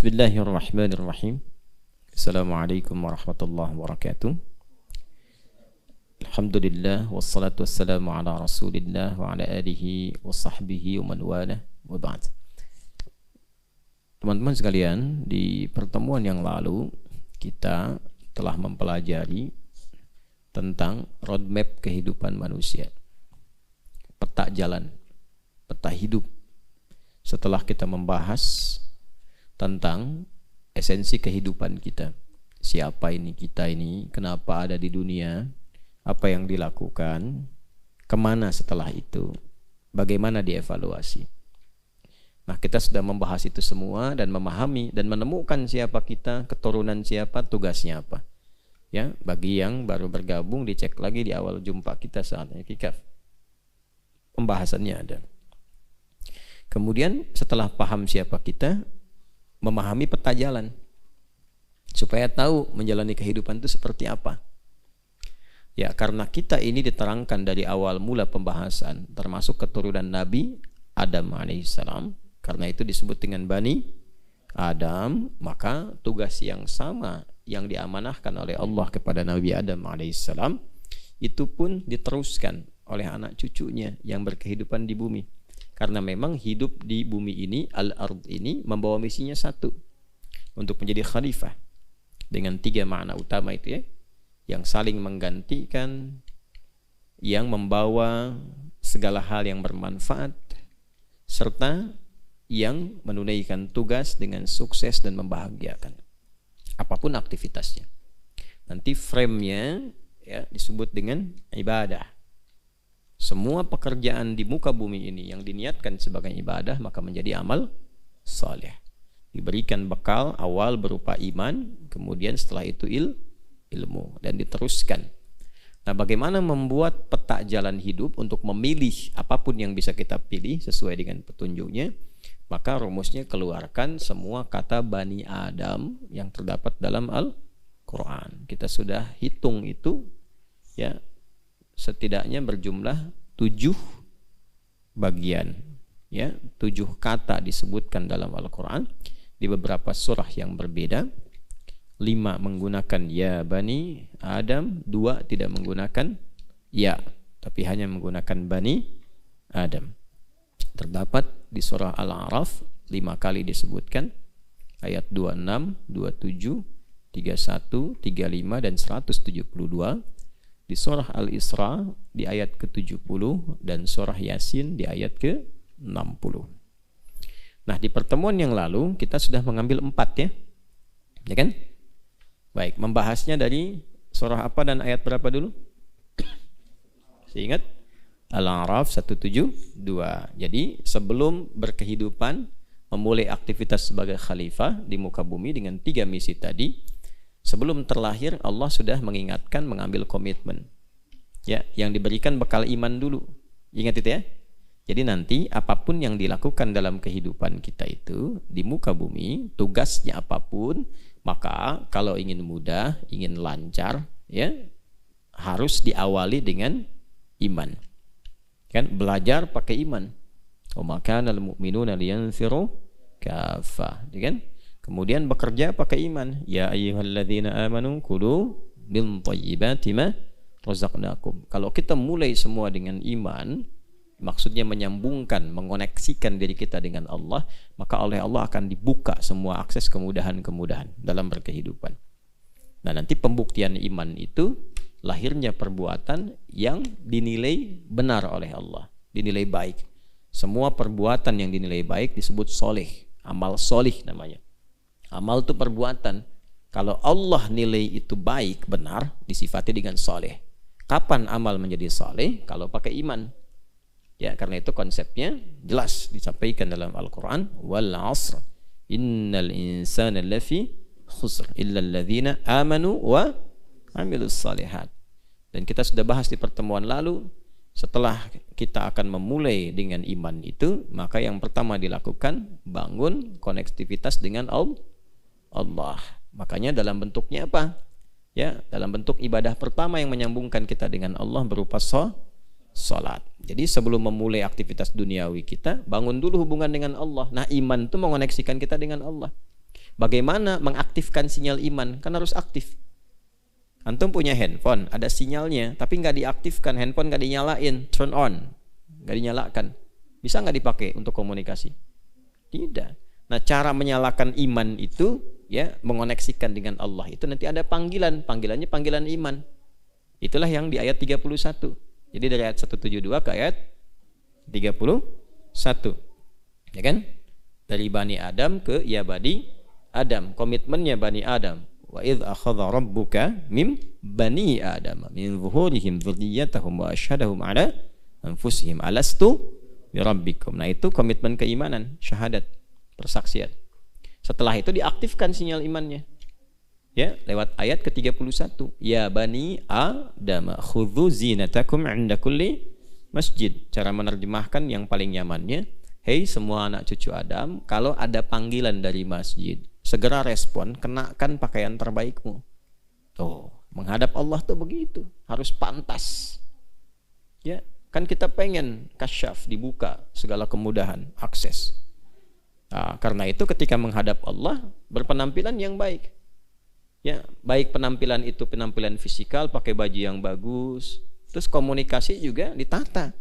Bismillahirrahmanirrahim. Assalamualaikum warahmatullahi wabarakatuh. Alhamdulillah wassalatu wassalamu ala Rasulillah wa ala alihi wa sahbihi wa man walah wa ba'd. Teman-teman sekalian, di pertemuan yang lalu kita telah mempelajari tentang roadmap kehidupan manusia, peta jalan, peta hidup. Setelah kita membahas tentang esensi kehidupan kita, siapa ini kita ini, kenapa ada di dunia, apa yang dilakukan, kemana setelah itu, bagaimana dievaluasi. Nah, kita sudah membahas itu semua dan memahami dan menemukan siapa kita, keturunan siapa, tugasnya apa. Ya, bagi yang baru bergabung dicek lagi di awal jumpa kita saat i'tikaf. Pembahasannya ada. Kemudian setelah paham siapa kita, memahami peta jalan supaya tahu menjalani kehidupan itu seperti apa. Ya, karena kita ini diterangkan dari awal mula pembahasan termasuk keturunan Nabi Adam alaihissalam, karena itu disebut dengan Bani Adam, maka tugas yang sama yang diamanahkan oleh Allah kepada Nabi Adam alaihissalam itu pun diteruskan oleh anak cucunya yang berkehidupan di bumi. Karena memang hidup di bumi ini, al-ard ini, membawa misinya satu, untuk menjadi khalifah, dengan 3 makna utama itu ya, yang saling menggantikan, yang membawa segala hal yang bermanfaat, serta yang menunaikan tugas dengan sukses dan membahagiakan apapun aktivitasnya. Nanti frame-nya ya disebut dengan ibadah. Semua pekerjaan di muka bumi ini yang diniatkan sebagai ibadah maka menjadi amal saleh. Diberikan bekal awal berupa iman, kemudian setelah itu ilmu dan diteruskan. Nah, bagaimana membuat peta jalan hidup untuk memilih apapun yang bisa kita pilih sesuai dengan petunjuknya? Maka rumusnya keluarkan semua kata Bani Adam yang terdapat dalam Al-Quran. Kita sudah hitung itu ya, setidaknya berjumlah 7 bagian ya, 7 kata disebutkan dalam Al-Quran di beberapa surah yang berbeda. 5 menggunakan ya Bani Adam, 2 tidak menggunakan ya, tapi hanya menggunakan Bani Adam. Terdapat di surah Al-A'raf 5 kali disebutkan, ayat 26, 27, 31, 35 dan 172. Di surah Al-Isra di ayat ke-70 dan surah Yasin di ayat ke-60. Nah, di pertemuan yang lalu kita sudah mengambil 4 ya. Ya kan? Baik, membahasnya dari surah apa dan ayat berapa dulu? Seingat? Al-A'raf 172. Jadi, sebelum berkehidupan, memulai aktivitas sebagai khalifah di muka bumi dengan 3 misi tadi, sebelum terlahir Allah sudah mengingatkan mengambil komitmen ya, yang diberikan bekal iman dulu. Ingat itu ya. Jadi nanti apapun yang dilakukan dalam kehidupan kita itu di muka bumi, tugasnya apapun, maka kalau ingin mudah, ingin lancar ya, harus diawali dengan iman. Kan belajar pakai iman. Wa ma kana al-mu'minuna liyanfiru kaffah, kan? Kemudian bekerja pakai iman. Ya ayyuhalladzina amanu kulu min thayyibati ma razaqnakum. Kalau kita mulai semua dengan iman, maksudnya menyambungkan, mengoneksikan diri kita dengan Allah, maka oleh Allah akan dibuka semua akses kemudahan-kemudahan dalam berkehidupan. Nah, nanti pembuktian iman itu lahirnya perbuatan yang dinilai benar oleh Allah, dinilai baik. Semua perbuatan yang dinilai baik disebut soleh, amal soleh namanya. Amal itu perbuatan. Kalau Allah nilai itu baik, benar, disifati dengan soleh. Kapan amal menjadi soleh? Kalau pakai iman. Ya, karena itu konsepnya jelas disampaikan dalam Al-Quran. Wal 'asr innal insana lafi khusr illa alladhina amanu wa amilus salihat. Dan kita sudah bahas di pertemuan lalu, setelah kita akan memulai dengan iman itu, maka yang pertama dilakukan bangun konektivitas dengan Allah. Makanya dalam bentuknya apa? Ya, dalam bentuk ibadah pertama yang menyambungkan kita dengan Allah berupa salat. Jadi sebelum memulai aktivitas duniawi kita, bangun dulu hubungan dengan Allah. Nah, iman itu mengoneksikan kita dengan Allah. Bagaimana mengaktifkan sinyal iman? Kan harus aktif. Antum punya handphone, ada sinyalnya, tapi nggak diaktifkan, handphone nggak dinyalain, turn on, nggak dinyalakan. Bisa nggak dipakai untuk komunikasi? Tidak. Nah, cara menyalakan iman itu, ya, mengoneksikan dengan Allah. Itu nanti ada panggilan, panggilannya panggilan iman. Itulah yang di ayat 31. Jadi dari ayat 172 ke ayat 31. Ya kan? Dari Bani Adam ke ya Bani Adam, komitmennya Bani Adam. Wa idz akhadha rabbuka mim bani Adam min zuhurihim dzurriyyatahum wa asyhadahum ala anfusihim alastu birabbikum. Nah, itu komitmen keimanan, syahadat, persaksian. Setelah itu diaktifkan sinyal imannya. Ya, lewat ayat ke-31. Ya Bani Adam khudzu zinatakum 'inda kulli masjid. Cara menerjemahkan yang paling nyamannya, hei semua anak cucu Adam, kalau ada panggilan dari masjid, segera respon, kenakan pakaian terbaikmu. Tuh, menghadap Allah tuh begitu, harus pantas. Ya, kan kita pengen kasyaf, dibuka segala kemudahan, akses. Nah, karena itu ketika menghadap Allah, berpenampilan yang baik. Ya, baik penampilan itu penampilan fisikal, pakai baju yang bagus, terus komunikasi juga ditata.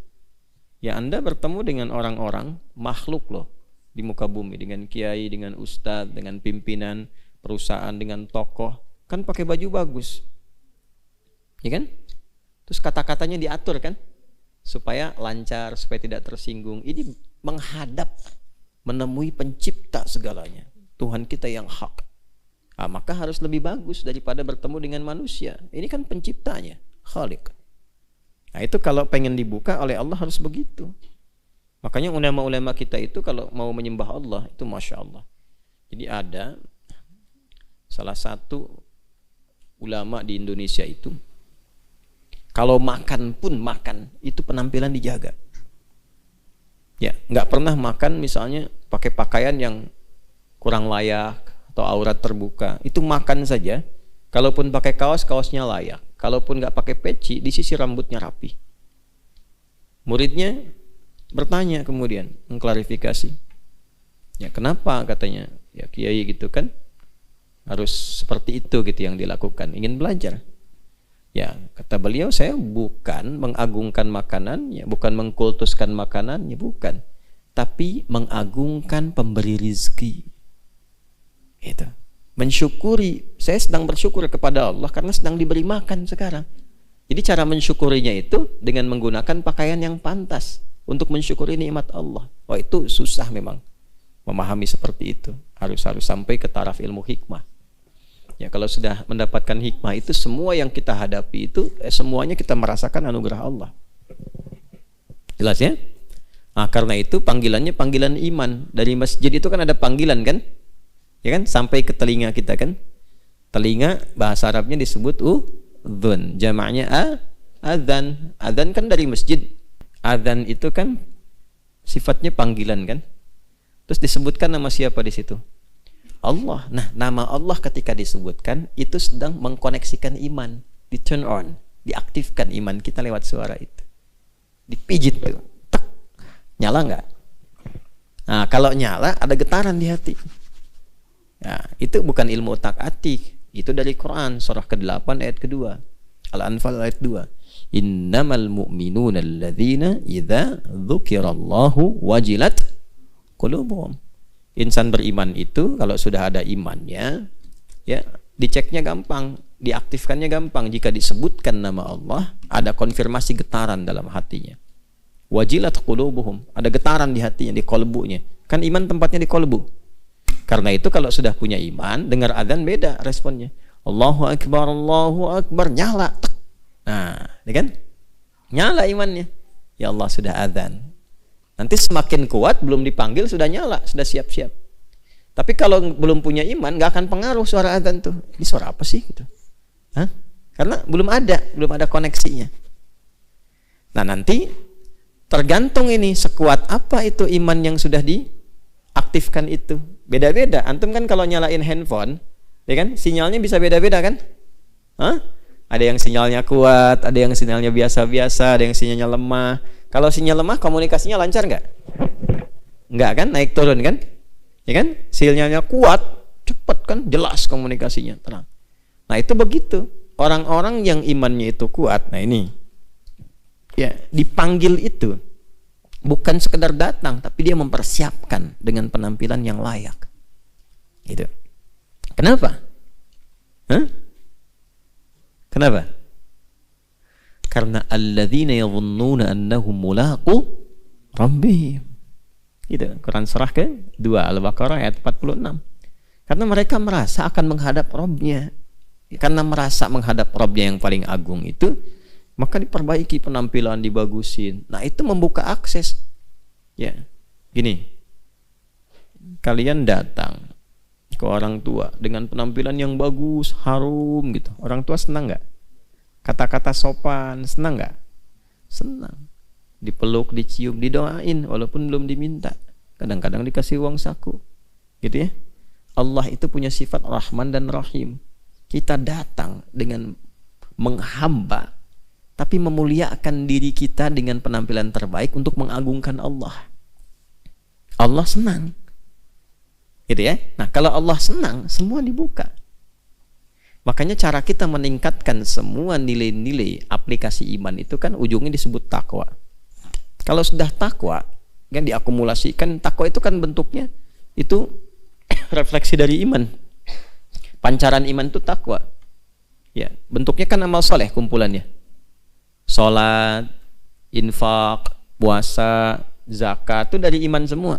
Ya, Anda bertemu dengan orang-orang makhluk loh di muka bumi, dengan kiai, dengan ustadz, dengan pimpinan perusahaan, dengan tokoh, kan pakai baju bagus, ya kan? Terus kata-katanya diatur kan, supaya lancar, supaya tidak tersinggung. Ini menghadap, menemui pencipta segalanya, Tuhan kita yang hak. Nah, maka harus lebih bagus daripada bertemu dengan manusia. Ini kan penciptanya, Khaliq. Nah, itu kalau pengen dibuka oleh Allah harus begitu. Makanya ulama-ulama kita itu kalau mau menyembah Allah itu Masya Allah. Jadi ada salah satu ulama di Indonesia itu, kalau makan pun makan, itu penampilan dijaga. Ya, nggak pernah makan misalnya pakai pakaian yang kurang layak atau aurat terbuka. Itu makan saja. Kalaupun pakai kaos, kaosnya layak. Kalaupun nggak pakai peci, disisir rambutnya rapi. Muridnya bertanya kemudian, mengklarifikasi. Ya, kenapa katanya? Ya, kiai gitu kan harus seperti itu gitu yang dilakukan, ingin belajar. Ya, kata beliau, saya bukan mengagungkan makanan, ya, bukan mengkultuskan makanan, ya bukan. Tapi mengagungkan pemberi rizki. Itu. Mensyukuri, saya sedang bersyukur kepada Allah karena sedang diberi makan sekarang. Jadi cara mensyukurinya itu dengan menggunakan pakaian yang pantas untuk mensyukuri nikmat Allah. Wah, itu susah memang memahami seperti itu. Harus sampai ke taraf ilmu hikmah. Ya, kalau sudah mendapatkan hikmah itu, semua yang kita hadapi itu semuanya kita merasakan anugerah Allah. Jelas ya? Nah, karena itu panggilannya panggilan iman. Dari masjid itu kan ada panggilan kan? Ya kan? Sampai ke telinga kita kan? Telinga bahasa Arabnya disebut udhun. Jamaknya adzan. Adzan kan dari masjid. Adzan itu kan sifatnya panggilan kan? Terus disebutkan nama siapa di situ? Allah. Nah, nama Allah ketika disebutkan itu sedang mengkoneksikan iman, di turn on, diaktifkan iman kita lewat suara itu. Dipijit tuh. Tak. Nyala enggak? Nah, kalau nyala ada getaran di hati. Nah, itu bukan ilmu otak-atik, itu dari Quran surah ke-8 ayat kedua. Al-Anfal ayat 2. Innamal mu'minuna alladzina idza dzukirallahu wajilat qulubuhum. Insan beriman itu kalau sudah ada imannya, ya, diceknya gampang, diaktifkannya gampang. Jika disebutkan nama Allah, ada konfirmasi getaran dalam hatinya. Wajilat qulubuhum, ada getaran di hatinya, di kolbunya. Kan iman tempatnya di kolbu. Karena itu kalau sudah punya iman, dengar azan beda responnya. Allahu Akbar, nyala. Nah, ini kan? Nyala imannya. Ya Allah, sudah azan. Nanti semakin kuat, belum dipanggil sudah nyala, sudah siap-siap. Tapi kalau belum punya iman, nggak akan pengaruh suara azan tuh. Ini suara apa sih gitu? Hah? Karena belum ada koneksinya. Nah, nanti tergantung ini sekuat apa itu iman yang sudah diaktifkan itu. Beda-beda. Antum kan kalau nyalain handphone, ya kan, sinyalnya bisa beda-beda kan? Hah? Ada yang sinyalnya kuat, ada yang sinyalnya biasa-biasa, ada yang sinyalnya lemah. Kalau sinyal lemah, komunikasinya lancar nggak? Nggak kan? Naik turun kan? Ya kan? Sinyalnya kuat, cepat kan jelas komunikasinya, terang. Nah itu begitu. Orang-orang yang imannya itu kuat, nah ini ya dipanggil itu bukan sekedar datang, tapi dia mempersiapkan dengan penampilan yang layak. Gitu. Kenapa? Hah? Kenapa? Karena alladzina yadhunnuna annahum mulaqu rabbihim. Gitu. Quran surah ke-2 Al-Baqarah ayat 46. Karena mereka merasa akan menghadap Rabb-nya. Karena merasa menghadap Rabb-nya yang paling agung itu, maka diperbaiki penampilan, dibagusin. Nah, itu membuka akses. Ya. Gini. Kalian datang ke orang tua dengan penampilan yang bagus, harum gitu. Orang tua senang nggak? Kata-kata sopan, senang nggak? Senang. Dipeluk, dicium, didoain walaupun belum diminta. Kadang-kadang dikasih uang saku. Gitu ya. Allah itu punya sifat Rahman dan Rahim. Kita datang dengan menghamba, tapi memuliakan diri kita dengan penampilan terbaik untuk mengagungkan Allah. Allah senang. Gitu ya. Nah, kalau Allah senang, semua dibuka. Makanya cara kita meningkatkan semua nilai-nilai aplikasi iman itu kan ujungnya disebut takwa. Kalau sudah takwa, kan diakumulasikan, takwa itu kan bentuknya itu refleksi dari iman. Pancaran iman itu takwa. Ya, bentuknya kan amal soleh kumpulannya. Salat, infak, puasa, zakat itu dari iman semua.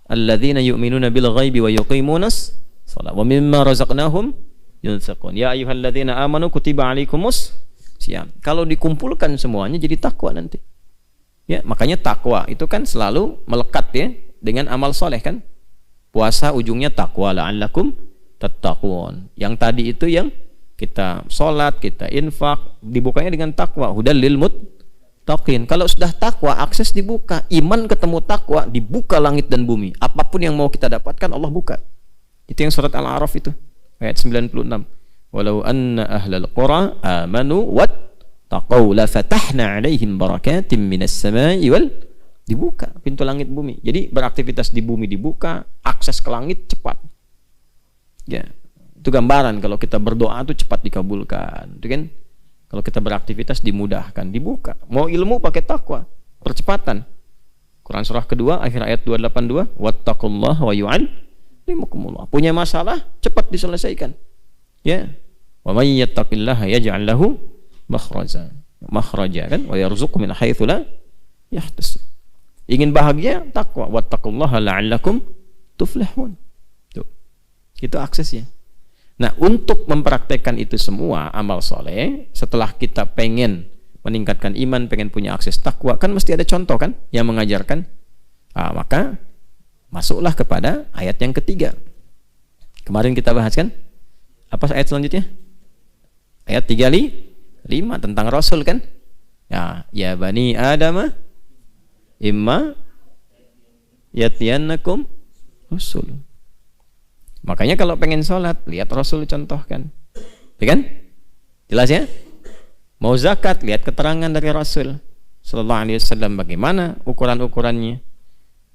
Alladzina yu'minuna bil ghaibi wa yuqimunas shalah wa mimma razaqnahum yunfiqun. Ya ayyuhalladzina amanu kutiba alaikumus syiyam. Kalau dikumpulkan semuanya jadi takwa nanti. Ya, makanya takwa itu kan selalu melekat ya dengan amal soleh kan. Puasa ujungnya takwa la'allakum tattaqun. Yang tadi itu yang kita sholat, kita infak, dibukanya dengan takwa. Hudal lil muttaqin. Kalau sudah takwa, akses dibuka. Iman ketemu takwa, dibuka langit dan bumi. Apapun yang mau kita dapatkan, Allah buka. Itu yang surat Al-A'raf itu, ayat 96. Walau anna ahlal qura amanu wattaqau la fatahna 'alaihim barakatim minas samai wal, dibuka pintu langit bumi. Jadi beraktivitas di bumi dibuka, akses ke langit cepat. Ya, itu gambaran kalau kita berdoa itu cepat dikabulkan, itu kan? Kalau kita beraktivitas dimudahkan, dibuka. Mau ilmu pakai takwa, percepatan. Quran surah kedua akhir ayat 282, wattaqullaha wa yu'allimukumullah. Punya masalah cepat diselesaikan. Ya. Wa may yattaqillaha yaj'al lahu makhraja. Makhraja kan? Wa yarzuqhu min haitsu la yahtasib. Ingin bahagia, takwa. Wattaqullaha la'allakum tuflihun. Itu aksesnya. Nah, untuk mempraktekkan itu semua amal soleh, setelah kita pengen meningkatkan iman, pengen punya akses takwa, kan mesti ada contoh kan yang mengajarkan. Nah, maka masuklah kepada ayat yang ketiga. Kemarin kita bahas kan? Apa ayat selanjutnya? Ayat 35 tentang Rasul kan? Ya bani Adam imma yatiyannakum rusul. Makanya kalau pengen sholat, lihat Rasul contohkan. Ya kan? Jelas ya? Mau zakat, lihat keterangan dari Rasul sallallahu alaihi wasallam bagaimana ukuran-ukurannya.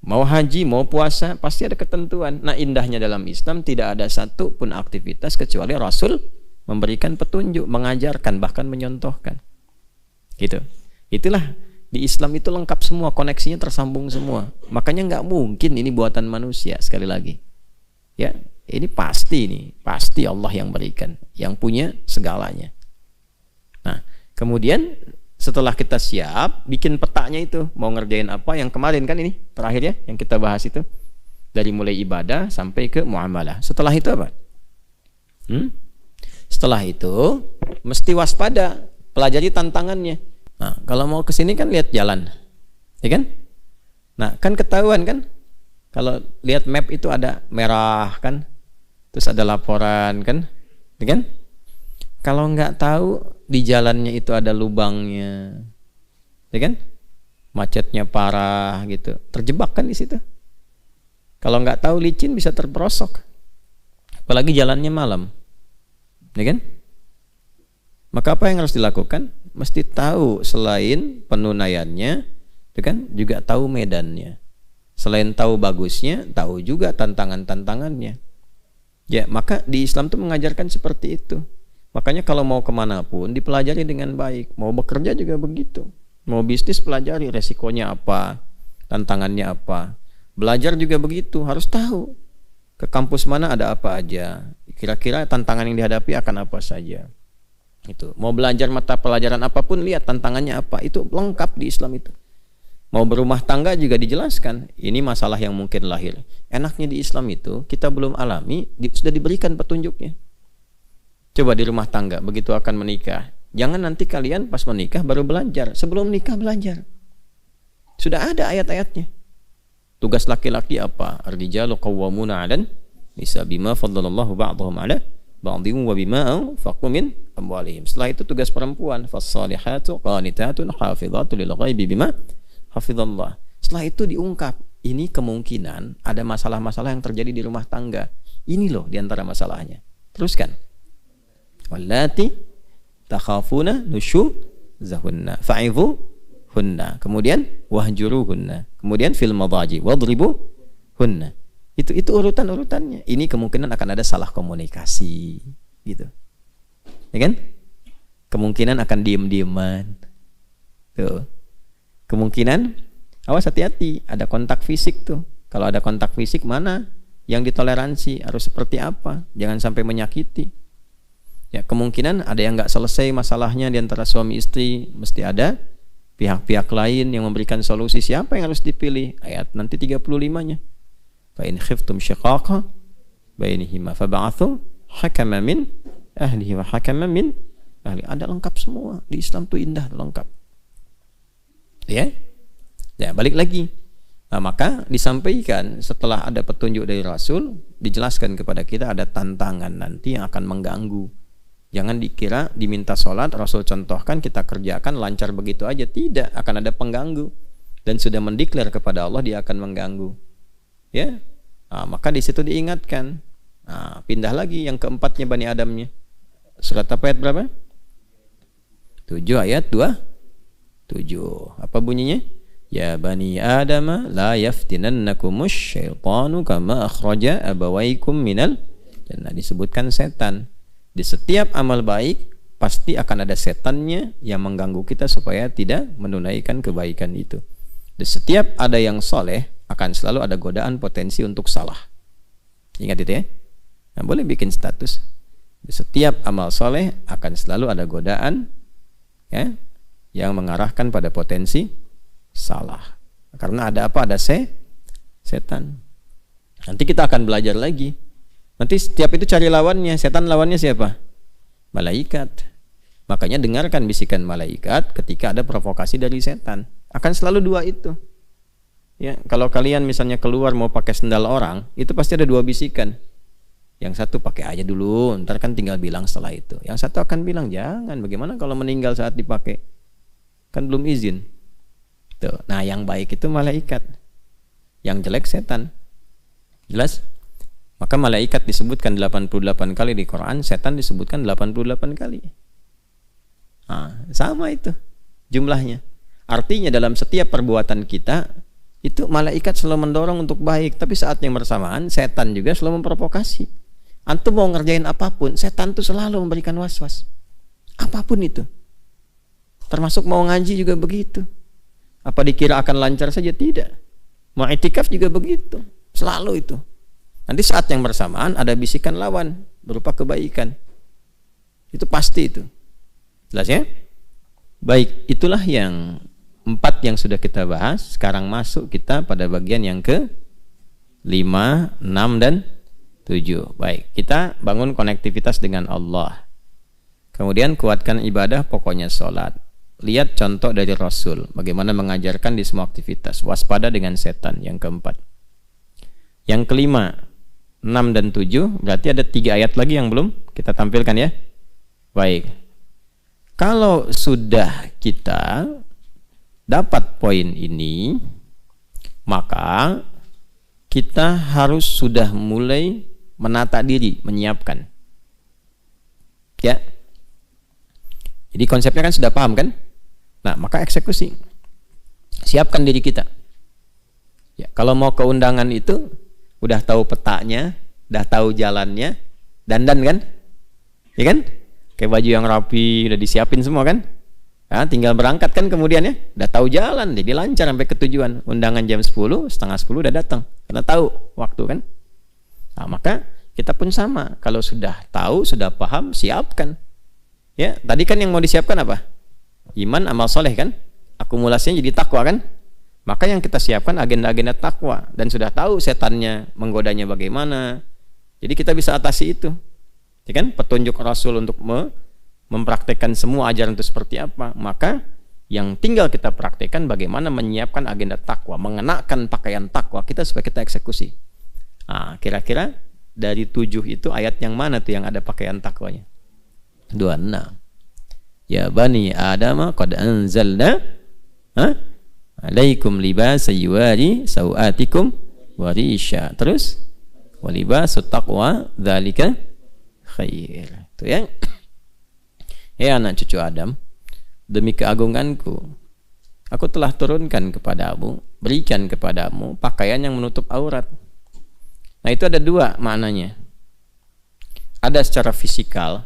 Mau haji, mau puasa, pasti ada ketentuan. Nah, indahnya dalam Islam tidak ada satu pun aktivitas kecuali Rasul memberikan petunjuk, mengajarkan, bahkan menyontohkan. Gitu. Itulah di Islam itu lengkap semua, koneksinya tersambung semua. Makanya nggak mungkin ini buatan manusia, sekali lagi. Ya, ini pasti Allah yang berikan, yang punya segalanya. Nah, kemudian setelah kita siap, bikin petanya itu, mau ngerjain apa, yang kemarin kan ini, terakhir ya, yang kita bahas itu, dari mulai ibadah sampai ke muamalah. Setelah itu apa? Setelah itu, mesti waspada, pelajari tantangannya. Nah, kalau mau ke sini kan lihat jalan, ya kan? Nah, kan ketahuan kan? Kalau lihat map itu ada merah kan? Terus ada laporan kan? Ya kan? Kalau nggak tahu di jalannya itu ada lubangnya, ya kan? Macetnya parah gitu, terjebak kan di situ. Kalau nggak tahu licin bisa terperosok, apalagi jalannya malam, ya kan? Maka apa yang harus dilakukan? Mesti tahu selain penunaiannya, ya kan? Juga tahu medannya. Selain tahu bagusnya, tahu juga tantangan-tantangannya. Ya, maka di Islam tuh mengajarkan seperti itu. Makanya kalau mau kemana pun dipelajari dengan baik. Mau bekerja juga begitu. Mau bisnis pelajari resikonya apa, tantangannya apa. Belajar juga begitu, harus tahu ke kampus mana ada apa aja. Kira-kira tantangan yang dihadapi akan apa saja. Itu. Mau belajar mata pelajaran apapun, lihat tantangannya apa. Itu lengkap di Islam itu. Mau berumah tangga juga dijelaskan. Ini masalah yang mungkin lahir. Enaknya di Islam itu kita belum alami, sudah diberikan petunjuknya. Coba di rumah tangga begitu akan menikah, jangan nanti kalian pas menikah baru belajar. Sebelum nikah belajar. Sudah ada ayat-ayatnya. Tugas laki-laki apa? Ar-rijalu qawwamuna 'alan nisa bima faddalallahu ba'dahum 'ala ba'dhin wa bima anfaqu min amwalihim. Setelah itu tugas perempuan, fas-salihatu qanitatun hafizatun lil ghaibi bima hafizallah. Setelah itu diungkap, ini kemungkinan ada masalah-masalah yang terjadi di rumah tangga. Ini loh diantara masalahnya. Teruskan. Wallati takhafuna nusyuzahunna fa'idhuhunna. Kemudian wahjuruhunna. Kemudian fil madaji wadribuhunna. Itu urutan-urutannya. Ini kemungkinan akan ada salah komunikasi, gitu. Ya kan? Kemungkinan akan diem-dieman. Tuh. Kemungkinan, awas hati-hati, ada kontak fisik tuh. Kalau ada kontak fisik, mana yang ditoleransi, harus seperti apa, jangan sampai menyakiti. Ya, kemungkinan ada yang nggak selesai masalahnya di antara suami istri, mesti ada pihak-pihak lain yang memberikan solusi. Siapa yang harus dipilih? Ayat nanti 35-nya. Fa in khiftum shiqaqa bainihima fab'athu hakaman min ahlihi wa hakaman min ahli. Ada lengkap semua. Di Islam tuh indah, lengkap. Ya, balik lagi. Nah, maka disampaikan setelah ada petunjuk dari Rasul, dijelaskan kepada kita ada tantangan nanti yang akan mengganggu. Jangan dikira diminta sholat, Rasul contohkan, kita kerjakan lancar begitu aja. Tidak, akan ada pengganggu. Dan sudah mendeklar kepada Allah dia akan mengganggu. Ya, maka di situ diingatkan. Pindah lagi yang keempatnya Bani Adamnya. Surat apa ayat berapa? 7 ayat 2. 7. Apa bunyinya? Ya bani Adam la yaftinannakumus syaitanu kama akhraja abawaikum minal jannah. Disebutkan setan. Di setiap amal baik pasti akan ada setannya yang mengganggu kita supaya tidak menunaikan kebaikan itu. Di setiap ada yang soleh akan selalu ada godaan potensi untuk salah. Ingat itu ya. Nah, boleh bikin status. Di setiap amal soleh akan selalu ada godaan, ya, yang mengarahkan pada potensi salah. Karena ada apa? Ada setan. Nanti kita akan belajar lagi. Nanti setiap itu cari lawannya. Setan lawannya siapa? Malaikat. Makanya dengarkan bisikan malaikat ketika ada provokasi dari setan. Akan selalu dua itu. Ya, kalau kalian misalnya keluar mau pakai sendal orang, itu pasti ada dua bisikan. Yang satu pakai aja dulu, ntar kan tinggal bilang setelah itu. Yang satu akan bilang jangan. Bagaimana kalau meninggal saat dipakai? Kan belum izin. Tuh. Nah, yang baik itu malaikat. Yang jelek setan. Jelas? Maka malaikat disebutkan 88 kali di Quran, setan disebutkan 88 kali. Sama itu jumlahnya. Artinya dalam setiap perbuatan kita itu malaikat selalu mendorong untuk baik, tapi saat yang bersamaan setan juga selalu memprovokasi. Antum mau ngerjain apapun, setan tuh selalu memberikan was-was. Apapun itu. Termasuk mau ngaji juga begitu. Apa dikira akan lancar saja? Tidak. Mau itikaf juga begitu. Selalu itu. Nanti saat yang bersamaan ada bisikan lawan berupa kebaikan. Itu pasti itu. Jelas ya? Baik, itulah yang 4 yang sudah kita bahas. Sekarang masuk kita pada bagian yang ke 5, 6 dan 7. Baik, kita bangun konektivitas dengan Allah. Kemudian kuatkan ibadah, pokoknya sholat. Lihat contoh dari Rasul, bagaimana mengajarkan di semua aktivitas. Waspada dengan setan, yang keempat. Yang kelima, 6 dan 7, berarti ada 3 ayat lagi yang belum kita tampilkan ya. Baik, kalau sudah kita dapat poin ini, maka kita harus sudah mulai menata diri, menyiapkan. Ya. Jadi konsepnya kan sudah paham kan? Nah, maka eksekusi. Siapkan diri kita. Ya, kalau mau ke undangan itu udah tahu petanya, udah tahu jalannya, dandan kan, ya kan, kayak baju yang rapi udah disiapin semua kan, nah, tinggal berangkat kan kemudian ya, udah tahu jalan, jadi lancar sampai ke tujuan. Undangan jam 10, setengah 10 udah datang, karena tahu waktu kan. Nah, maka kita pun sama, kalau sudah tahu, sudah paham, siapkan. Ya, tadi kan yang mau disiapkan apa? Iman, amal soleh kan, akumulasinya jadi takwa kan. Maka yang kita siapkan agenda-agenda takwa, dan sudah tahu setannya menggodanya bagaimana. Jadi kita bisa atasi itu. Ya kan? Petunjuk Rasul untuk mempraktekkan semua ajaran itu seperti apa. Maka yang tinggal kita praktekkan bagaimana menyiapkan agenda takwa, mengenakan pakaian takwa kita supaya kita eksekusi. Nah, kira-kira dari 7 itu ayat yang mana tuh yang ada pakaian takwanya? 26. Ya bani Adam qad anzalna alaikum libasa yuwari sawatikum warisha. Terus walibasut taqwa dzalika khair. Itu ya. Ya anak cucu Adam, demi keagunganku aku telah turunkan kepadamu, berikan kepadamu pakaian yang menutup aurat. Nah, itu ada 2 maknanya. Ada secara fisikal,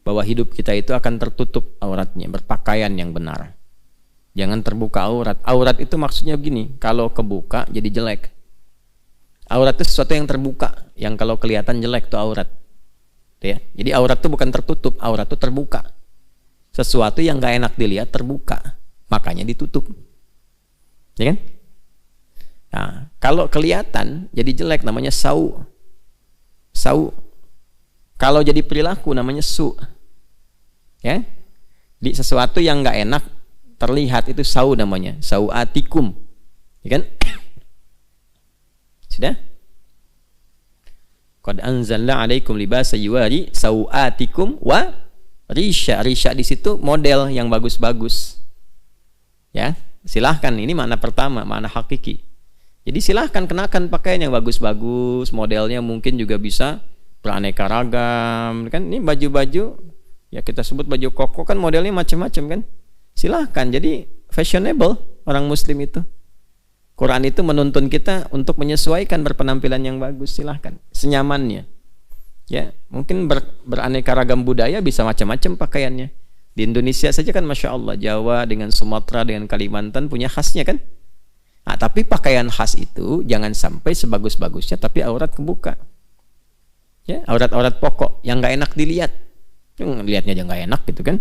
bahwa hidup kita itu akan tertutup auratnya, berpakaian yang benar. Jangan terbuka aurat. Aurat itu maksudnya begini, kalau kebuka jadi jelek. Aurat itu sesuatu yang terbuka, yang kalau kelihatan jelek itu aurat. Ya. Jadi aurat itu bukan tertutup, aurat itu terbuka. Sesuatu yang gak enak dilihat terbuka, makanya ditutup. Ya kan? Nah, kalau kelihatan jadi jelek namanya sau. Sau. Kalau jadi perilaku namanya su. Ya. Di sesuatu yang gak enak terlihat itu sau namanya, sauatikum, ya kan? Sudah? Qad anzalna 'alaikum libasa yuwari sauatikum wa risha. Risha di situ model yang bagus-bagus. Ya, silahkan, ini makna pertama, makna hakiki. Jadi silahkan kenakan pakaian yang bagus-bagus, modelnya mungkin juga bisa beraneka ragam, kan? Ini baju-baju ya kita sebut baju koko kan modelnya macam-macam kan? Silahkan, jadi fashionable orang muslim itu. Quran itu menuntun kita untuk menyesuaikan berpenampilan yang bagus, silahkan, senyamannya. Ya, mungkin beraneka ragam budaya bisa macam-macam pakaiannya. Di Indonesia saja kan Masya Allah, Jawa dengan Sumatera dengan Kalimantan punya khasnya kan. Nah, tapi pakaian khas itu jangan sampai sebagus-bagusnya tapi aurat kebuka. Ya, aurat-aurat pokok yang nggak enak dilihat. Lihatnya aja nggak enak gitu kan.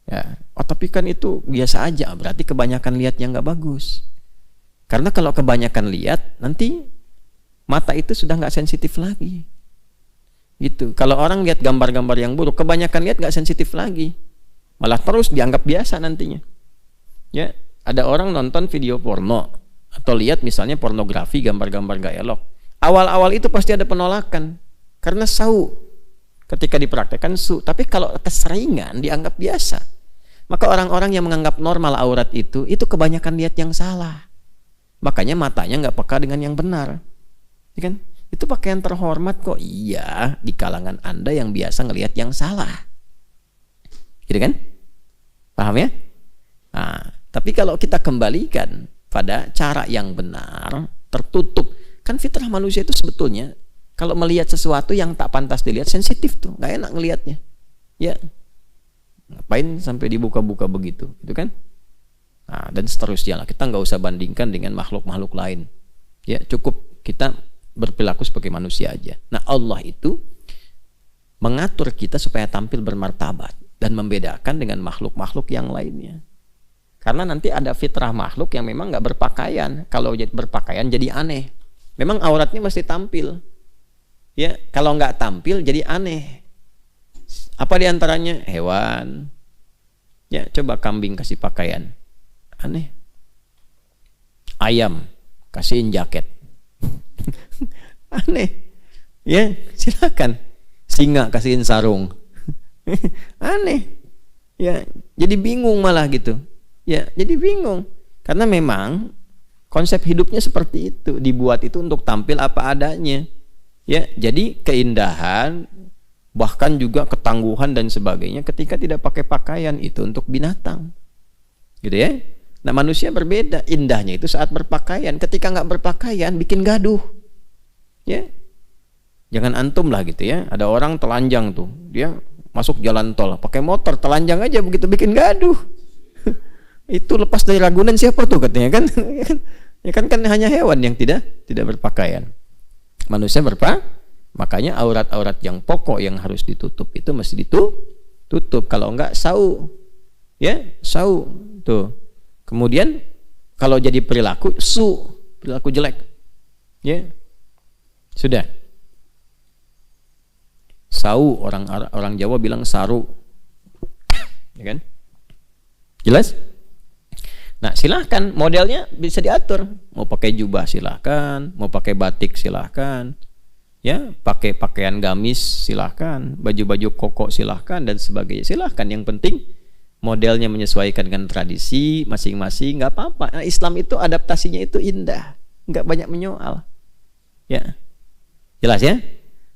Ya, oh tapi kan itu biasa aja, berarti kebanyakan lihat yang nggak bagus. Karena kalau kebanyakan lihat, nanti mata itu sudah nggak sensitif lagi. Gitu. Kalau orang lihat gambar-gambar yang buruk, kebanyakan lihat nggak sensitif lagi, malah terus dianggap biasa nantinya. Ya, ada orang nonton video porno atau lihat misalnya pornografi, gambar-gambar nggak elok. Awal-awal itu pasti ada penolakan karena sau. Ketika dipraktekkan su, tapi kalau keseringan dianggap biasa. Maka orang-orang yang menganggap normal aurat itu kebanyakan lihat yang salah. Makanya matanya nggak peka dengan yang benar. Ya kan? Itu pakaian terhormat kok. Iya, di kalangan Anda yang biasa ngelihat yang salah. Gitu kan? Paham ya? Nah, tapi kalau kita kembalikan pada cara yang benar, tertutup. Kan fitrah manusia itu sebetulnya kalau melihat sesuatu yang tak pantas dilihat, sensitif tuh, nggak enak ngelihatnya. Ya, ngapain sampai dibuka-buka begitu, gitu kan? Nah, dan seterusnya lah. Kita nggak usah bandingkan dengan makhluk-makhluk lain. Ya, cukup kita berperilaku sebagai manusia aja. Nah, Allah itu mengatur kita supaya tampil bermartabat dan membedakan dengan makhluk-makhluk yang lainnya. Karena nanti ada fitrah makhluk yang memang nggak berpakaian. Kalau berpakaian jadi aneh. Memang auratnya mesti tampil. Ya, kalau nggak tampil jadi aneh. Apa diantaranya? Hewan. Ya, coba kambing kasih pakaian, aneh. Ayam kasihin jaket, aneh. Ya, silakan. Singa kasihin sarung, aneh. Ya, jadi bingung malah gitu. Ya, jadi bingung karena memang konsep hidupnya seperti itu, dibuat itu untuk tampil apa adanya. Ya, jadi keindahan, bahkan juga ketangguhan dan sebagainya ketika tidak pakai pakaian itu untuk binatang. Gitu ya. Nah, manusia berbeda, indahnya itu saat berpakaian. Ketika nggak berpakaian bikin gaduh. Ya. Jangan antum lah gitu ya. Ada orang telanjang tuh, dia masuk jalan tol pakai motor telanjang aja begitu bikin gaduh. Itu lepas dari Ragunan siapa tuh katanya kan? Ya kan hanya hewan yang tidak berpakaian. Manusia makanya aurat-aurat yang pokok yang harus ditutup itu mesti ditutup. Kalau enggak sau. Ya, sau tuh. Kemudian kalau jadi perilaku perilaku jelek. Ya. Sudah. Sau, orang Jawa bilang saru. Ya kan? Jelas? Nah, silahkan modelnya bisa diatur. Mau pakai jubah silahkan, mau pakai batik silahkan. Ya, pakai pakaian gamis silahkan, baju-baju koko silahkan dan sebagainya. Silahkan, yang penting modelnya menyesuaikan dengan tradisi masing-masing, nggak apa-apa. Nah, Islam itu adaptasinya itu indah, nggak banyak menyoal. Ya. Jelas ya?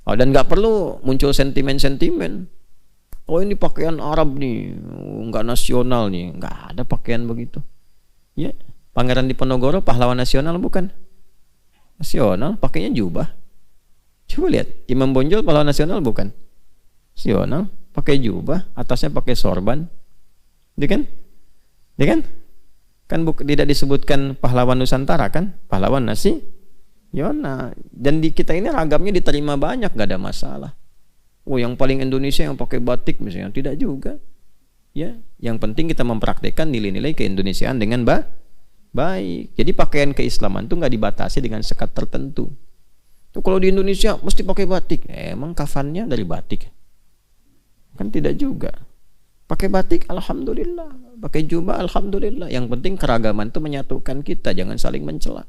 Oh, dan nggak perlu muncul sentimen-sentimen. Oh, ini pakaian Arab nih, nggak nasional nih, nggak ada pakaian begitu. Ya, Pangeran Diponegoro pahlawan nasional bukan? Nasional, pakainya jubah. Coba lihat, Imam Bonjol pahlawan nasional bukan? Nasional, pakai jubah, atasnya pakai sorban. Dia kan? Kan tidak disebutkan pahlawan Nusantara kan? Pahlawan Yona, dan di kita ini ragamnya diterima banyak, gak ada masalah. Oh, yang paling Indonesia yang pakai batik misalnya, tidak juga. Ya, yang penting kita mempraktikkan nilai-nilai keindonesiaan dengan baik. Jadi pakaian keislaman itu nggak dibatasi dengan sekat tertentu. Tuh, kalau di Indonesia mesti pakai batik, emang kafannya dari batik? Kan tidak juga. Pakai batik, alhamdulillah. Pakai jubah, alhamdulillah. Yang penting keragaman itu menyatukan kita, jangan saling mencela.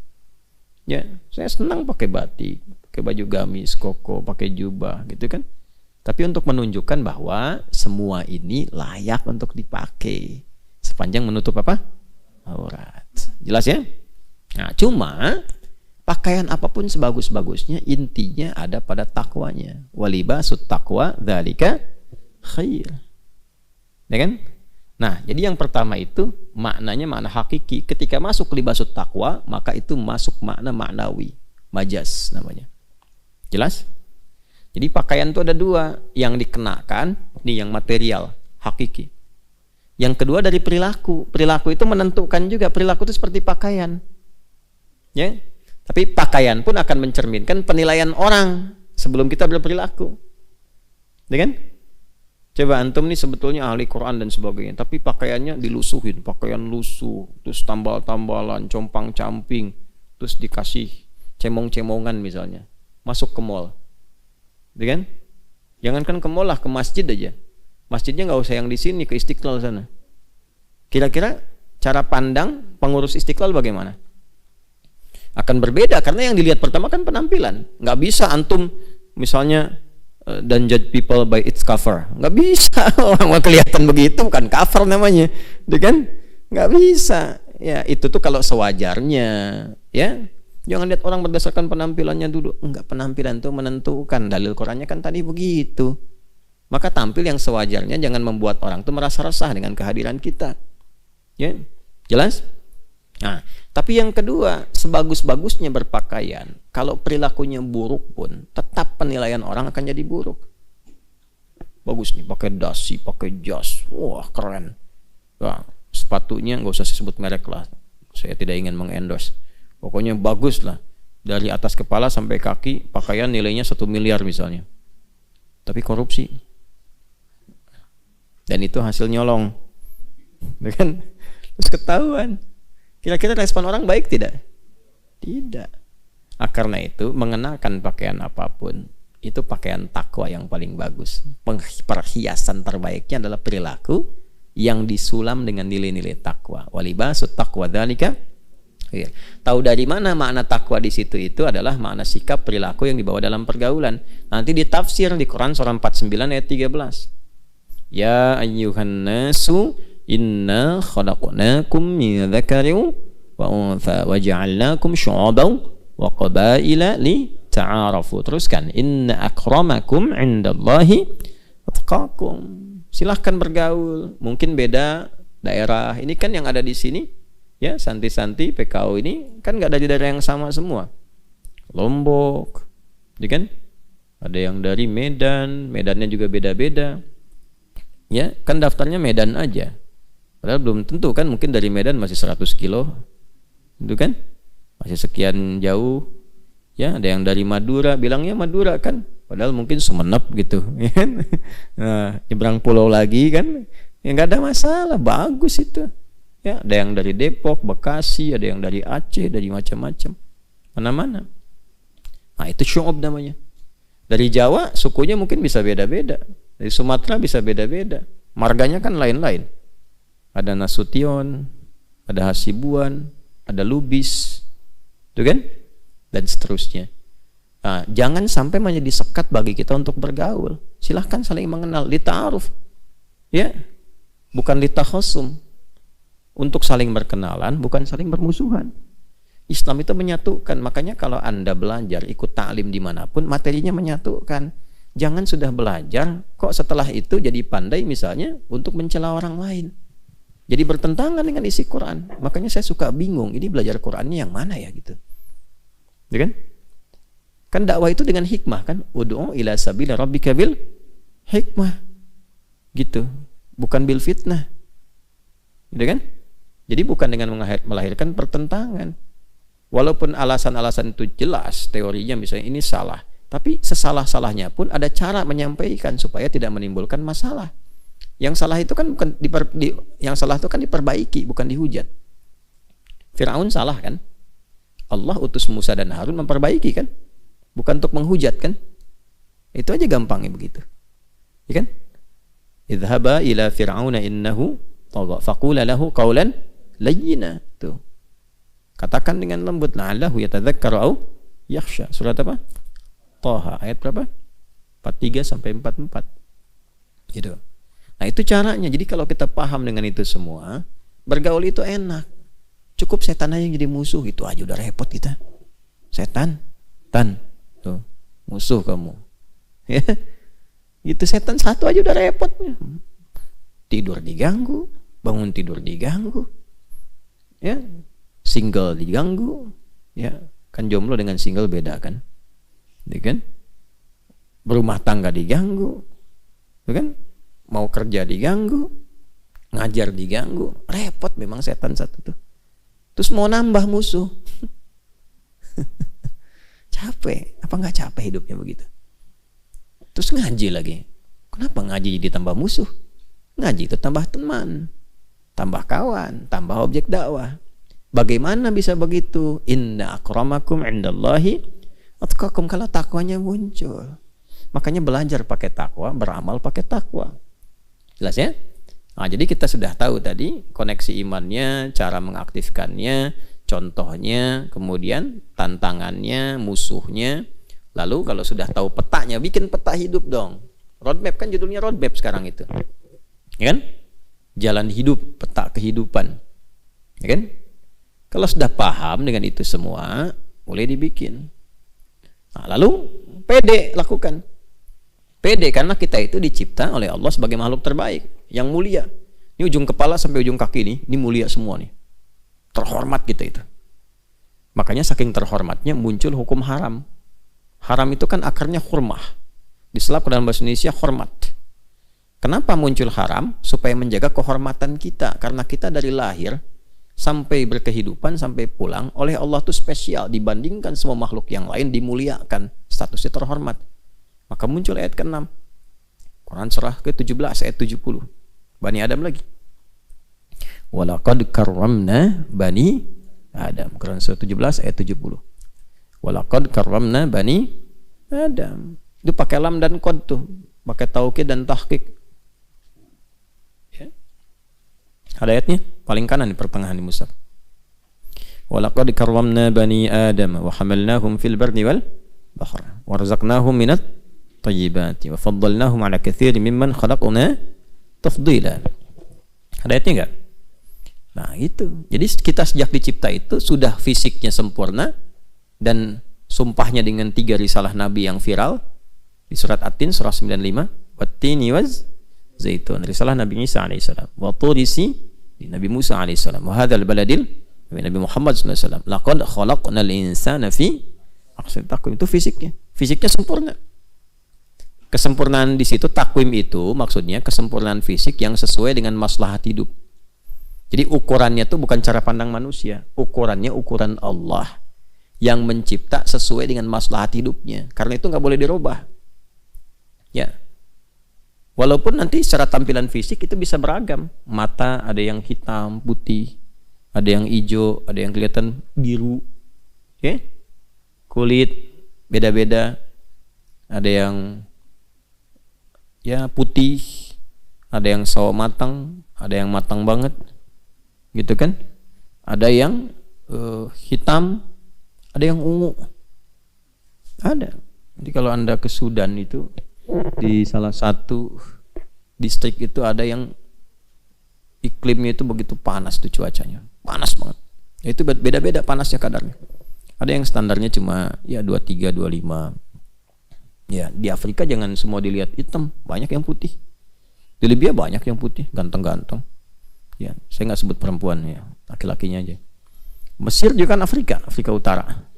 Ya, saya senang pakai batik, pakai baju gamis, koko, pakai jubah, gitu kan. Tapi untuk menunjukkan bahwa semua ini layak untuk dipakai sepanjang menutup apa? Aurat. Jelas ya? Nah, cuma pakaian apapun sebagus-bagusnya intinya ada pada takwanya. Walibasut taqwa dzalika khair. Ya kan? Nah, jadi yang pertama itu maknanya makna hakiki. Ketika masuk libasut taqwa, maka itu masuk makna maknawi, majas namanya. Jelas? Jadi pakaian itu ada dua, yang dikenakan, ini yang material, hakiki. Yang kedua dari perilaku. Perilaku itu menentukan juga, perilaku itu seperti pakaian. Ya? Tapi pakaian pun akan mencerminkan penilaian orang sebelum kita berperilaku. Ya kan? Coba antum nih sebetulnya ahli Quran dan sebagainya, tapi pakaiannya dilusuhin, pakaian lusuh, terus tambal-tambalan, compang-camping, terus dikasih cemong-cemongan misalnya. Masuk ke mall. Ya kan? Jangankan ke mall lah, ke masjid aja. Masjidnya nggak usah yang di sini, ke Istiqlal sana. Kira-kira cara pandang pengurus Istiqlal bagaimana? Akan berbeda karena yang dilihat pertama kan penampilan. Nggak bisa antum misalnya dan judge people by its cover. Nggak bisa. Orang kelihatan begitu bukan cover namanya, kan? Nggak bisa. Ya itu tuh kalau sewajarnya, ya. Jangan lihat orang berdasarkan penampilannya dulu. Enggak, penampilan itu menentukan. Dalil Qurannya kan tadi begitu. Maka tampil yang sewajarnya, jangan membuat orang tuh merasa resah dengan kehadiran kita. Ya, jelas? Nah, tapi yang kedua, sebagus-bagusnya berpakaian, kalau perilakunya buruk pun, tetap penilaian orang akan jadi buruk. Bagus nih, pakai dasi, pakai jas, wah keren. Wah, sepatunya nggak usah disebut merek lah, saya tidak ingin mengendorse. Pokoknya bagus lah, dari atas kepala sampai kaki, pakaian nilainya 1 miliar misalnya. Tapi korupsi, dan itu hasil nyolong, kan? Terus ketahuan. Kira-kira respon orang baik tidak? Tidak. Karena itu mengenakan pakaian apapun itu pakaian takwa yang paling bagus. Perhiasan terbaiknya adalah perilaku yang disulam dengan nilai-nilai takwa. Walibasut taqwa dzalika. Tahu dari mana makna takwa di situ? Itu adalah makna sikap perilaku yang dibawa dalam pergaulan. Nanti ditafsir di Quran surah 49 ayat 13. Ya ayyuhan nasu inna khalaqnakum min dzakarin wa untha wa ja'alnakum syu'uban wa qabaila li ta'arafu. Teruskan, inna akramakum 'indallahi atqakum. Silahkan bergaul, mungkin beda daerah. Ini kan yang ada di sini ya, santi-santi PKO ini kan nggak ada di daerah yang sama semua. Lombok, ya kan? ada yang dari Medan, Medannya juga beda-beda. Ya, kan daftarnya Medan aja. Padahal belum tentu kan, mungkin dari Medan masih 100 kilo. Itu kan? Masih sekian jauh. Ya, ada yang dari Madura, bilangnya Madura kan. Padahal mungkin Sumenep gitu, ya kan? Nah, nyebrang pulau lagi kan. Ya nggak ada masalah, bagus itu. Ya, ada yang dari Depok, Bekasi, ada yang dari Aceh, dari macam-macam. Mana-mana. Nah, itu syu'ub namanya. Dari Jawa sukunya mungkin bisa beda-beda. Dari Sumatera bisa beda-beda. Marganya kan lain-lain. Ada Nasution, ada Hasibuan, ada Lubis, itu kan? Dan seterusnya. Nah, jangan sampai menjadi sekat bagi kita untuk bergaul. Silahkan saling mengenal, lita'aruf. Ya, bukan litakhasum. Untuk saling berkenalan, bukan saling bermusuhan. Islam itu menyatukan. Makanya kalau Anda belajar ikut ta'lim dimanapun, materinya menyatukan. Jangan sudah belajar kok setelah itu jadi pandai misalnya untuk mencela orang lain, jadi bertentangan dengan isi Quran. Makanya saya suka bingung, ini belajar Qurannya yang mana ya gitu, ya kan? Kan dakwah itu dengan hikmah kan, ud'u ila sabili rabbika bil hikmah, gitu, bukan bil fitnah, gitu kan? Jadi bukan dengan melahirkan pertentangan. Walaupun alasan-alasan itu jelas teorinya, misalnya ini salah, tapi sesalah-salahnya pun ada cara menyampaikan supaya tidak menimbulkan masalah. Yang salah itu kan bukan yang salah itu kan diperbaiki, bukan dihujat. Firaun salah kan? Allah utus Musa dan Harun memperbaiki kan? Bukan untuk menghujat kan? Itu aja gampangnya begitu. Ya kan? Idhaba ila fir'auna innahu tagha faqula lahu qawlan layyina. Tuh. Katakan dengan lembut, la'allahu yatadzakkaru au yakhsha. Surat apa? Thaha, ayat berapa? 43 sampai 44. Gitu. Nah, itu caranya. Jadi kalau kita paham dengan itu semua, bergaul itu enak. Cukup setan aja yang jadi musuh, itu aja udah repot kita. Setan, tuh, musuh kamu. Ya. Itu setan satu aja udah repotnya. Tidur diganggu, bangun tidur diganggu. Ya. Single diganggu, ya kan, jomblo dengan single beda kan, ya kan, berumah tangga diganggu, ya kan, mau kerja diganggu, ngajar diganggu, repot memang setan satu tuh. Terus mau nambah musuh, capek, apa nggak capek hidupnya begitu? Terus ngaji lagi, kenapa ngaji jadi tambah musuh? Ngaji itu tambah teman, tambah kawan, tambah objek dakwah. Bagaimana bisa begitu? Inna akramakum indallahi atqakum, kalau takwanya muncul. Makanya belajar pakai takwa, beramal pakai takwa. Jelas ya? Nah, jadi kita sudah tahu tadi koneksi imannya, cara mengaktifkannya, contohnya, kemudian tantangannya, musuhnya. Lalu kalau sudah tahu petanya, bikin peta hidup dong. Roadmap kan judulnya roadmap sekarang itu. Ya kan? Jalan hidup, peta kehidupan. Ya kan? Kalau sudah paham dengan itu semua, boleh dibikin. Nah, lalu pede lakukan. Pede karena kita itu dicipta oleh Allah sebagai makhluk terbaik, yang mulia. Ini ujung kepala sampai ujung kaki ini mulia semua nih. Terhormat kita itu. Makanya saking terhormatnya muncul hukum haram. Haram itu kan akarnya hurmah. Diselap ke dalam bahasa Indonesia hormat. Kenapa muncul haram? Supaya menjaga kehormatan kita. Karena kita dari lahir sampai berkehidupan, sampai pulang, oleh Allah itu spesial dibandingkan semua makhluk yang lain, dimuliakan, statusnya terhormat. Maka muncul ayat ke-6 Quran surah ke-17 ayat 70, Bani Adam lagi. Walaqad karramna Bani Adam, Quran surah 17 ayat 70. Walaqad karramna Bani Adam. Itu pakai lam dan qad tuh, pakai taukid dan tahqiq. Ada ayatnya paling kanan di pertengahan di mushaf. Walaqad karramna bani Adam wa hamalnahum fil barri wal bahr wa razaqnahum minat thayyibati wa faddalnahum ala katsirin mimman khalaqna tafdila. Ada ayatnya enggak? Nah, itu. Jadi kita sejak dicipta itu sudah fisiknya sempurna, dan sumpahnya dengan 3 risalah nabi yang viral di surat At-Tin surah 95, wat-tini waz zaitun, risalah Nabi Isa alaihissalam, wa turisi di Nabi Musa alaihissalam, wa hadzal baladil Nabi Muhammad sallallahu alaihi wasallam, laqad khalaqnal insana fi ahsani taqwim. Itu fisiknya sempurna. Kesempurnaan di situ, takwim itu maksudnya kesempurnaan fisik yang sesuai dengan maslahat hidup. Jadi ukurannya itu bukan cara pandang manusia, ukurannya ukuran Allah yang mencipta sesuai dengan maslahat hidupnya. Karena itu nggak boleh dirubah. Ya, walaupun nanti secara tampilan fisik itu bisa beragam. Mata ada yang hitam, putih, ada yang hijau, ada yang kelihatan biru, ya. Kulit beda-beda, ada yang ya putih, ada yang sawo matang, ada yang matang banget, gitu kan? Ada yang hitam, ada yang ungu, ada. Jadi kalau Anda ke Sudan itu, di salah satu distrik itu ada yang iklimnya itu begitu panas tuh, cuacanya panas banget. Ya, itu beda-beda panasnya kadarnya. Ada yang standarnya cuma ya 23, 25. Ya, di Afrika jangan semua dilihat hitam, banyak yang putih. Di Libya banyak yang putih, ganteng-ganteng. Ya, saya nggak sebut perempuan ya, laki-lakinya aja. Mesir juga kan Afrika Utara.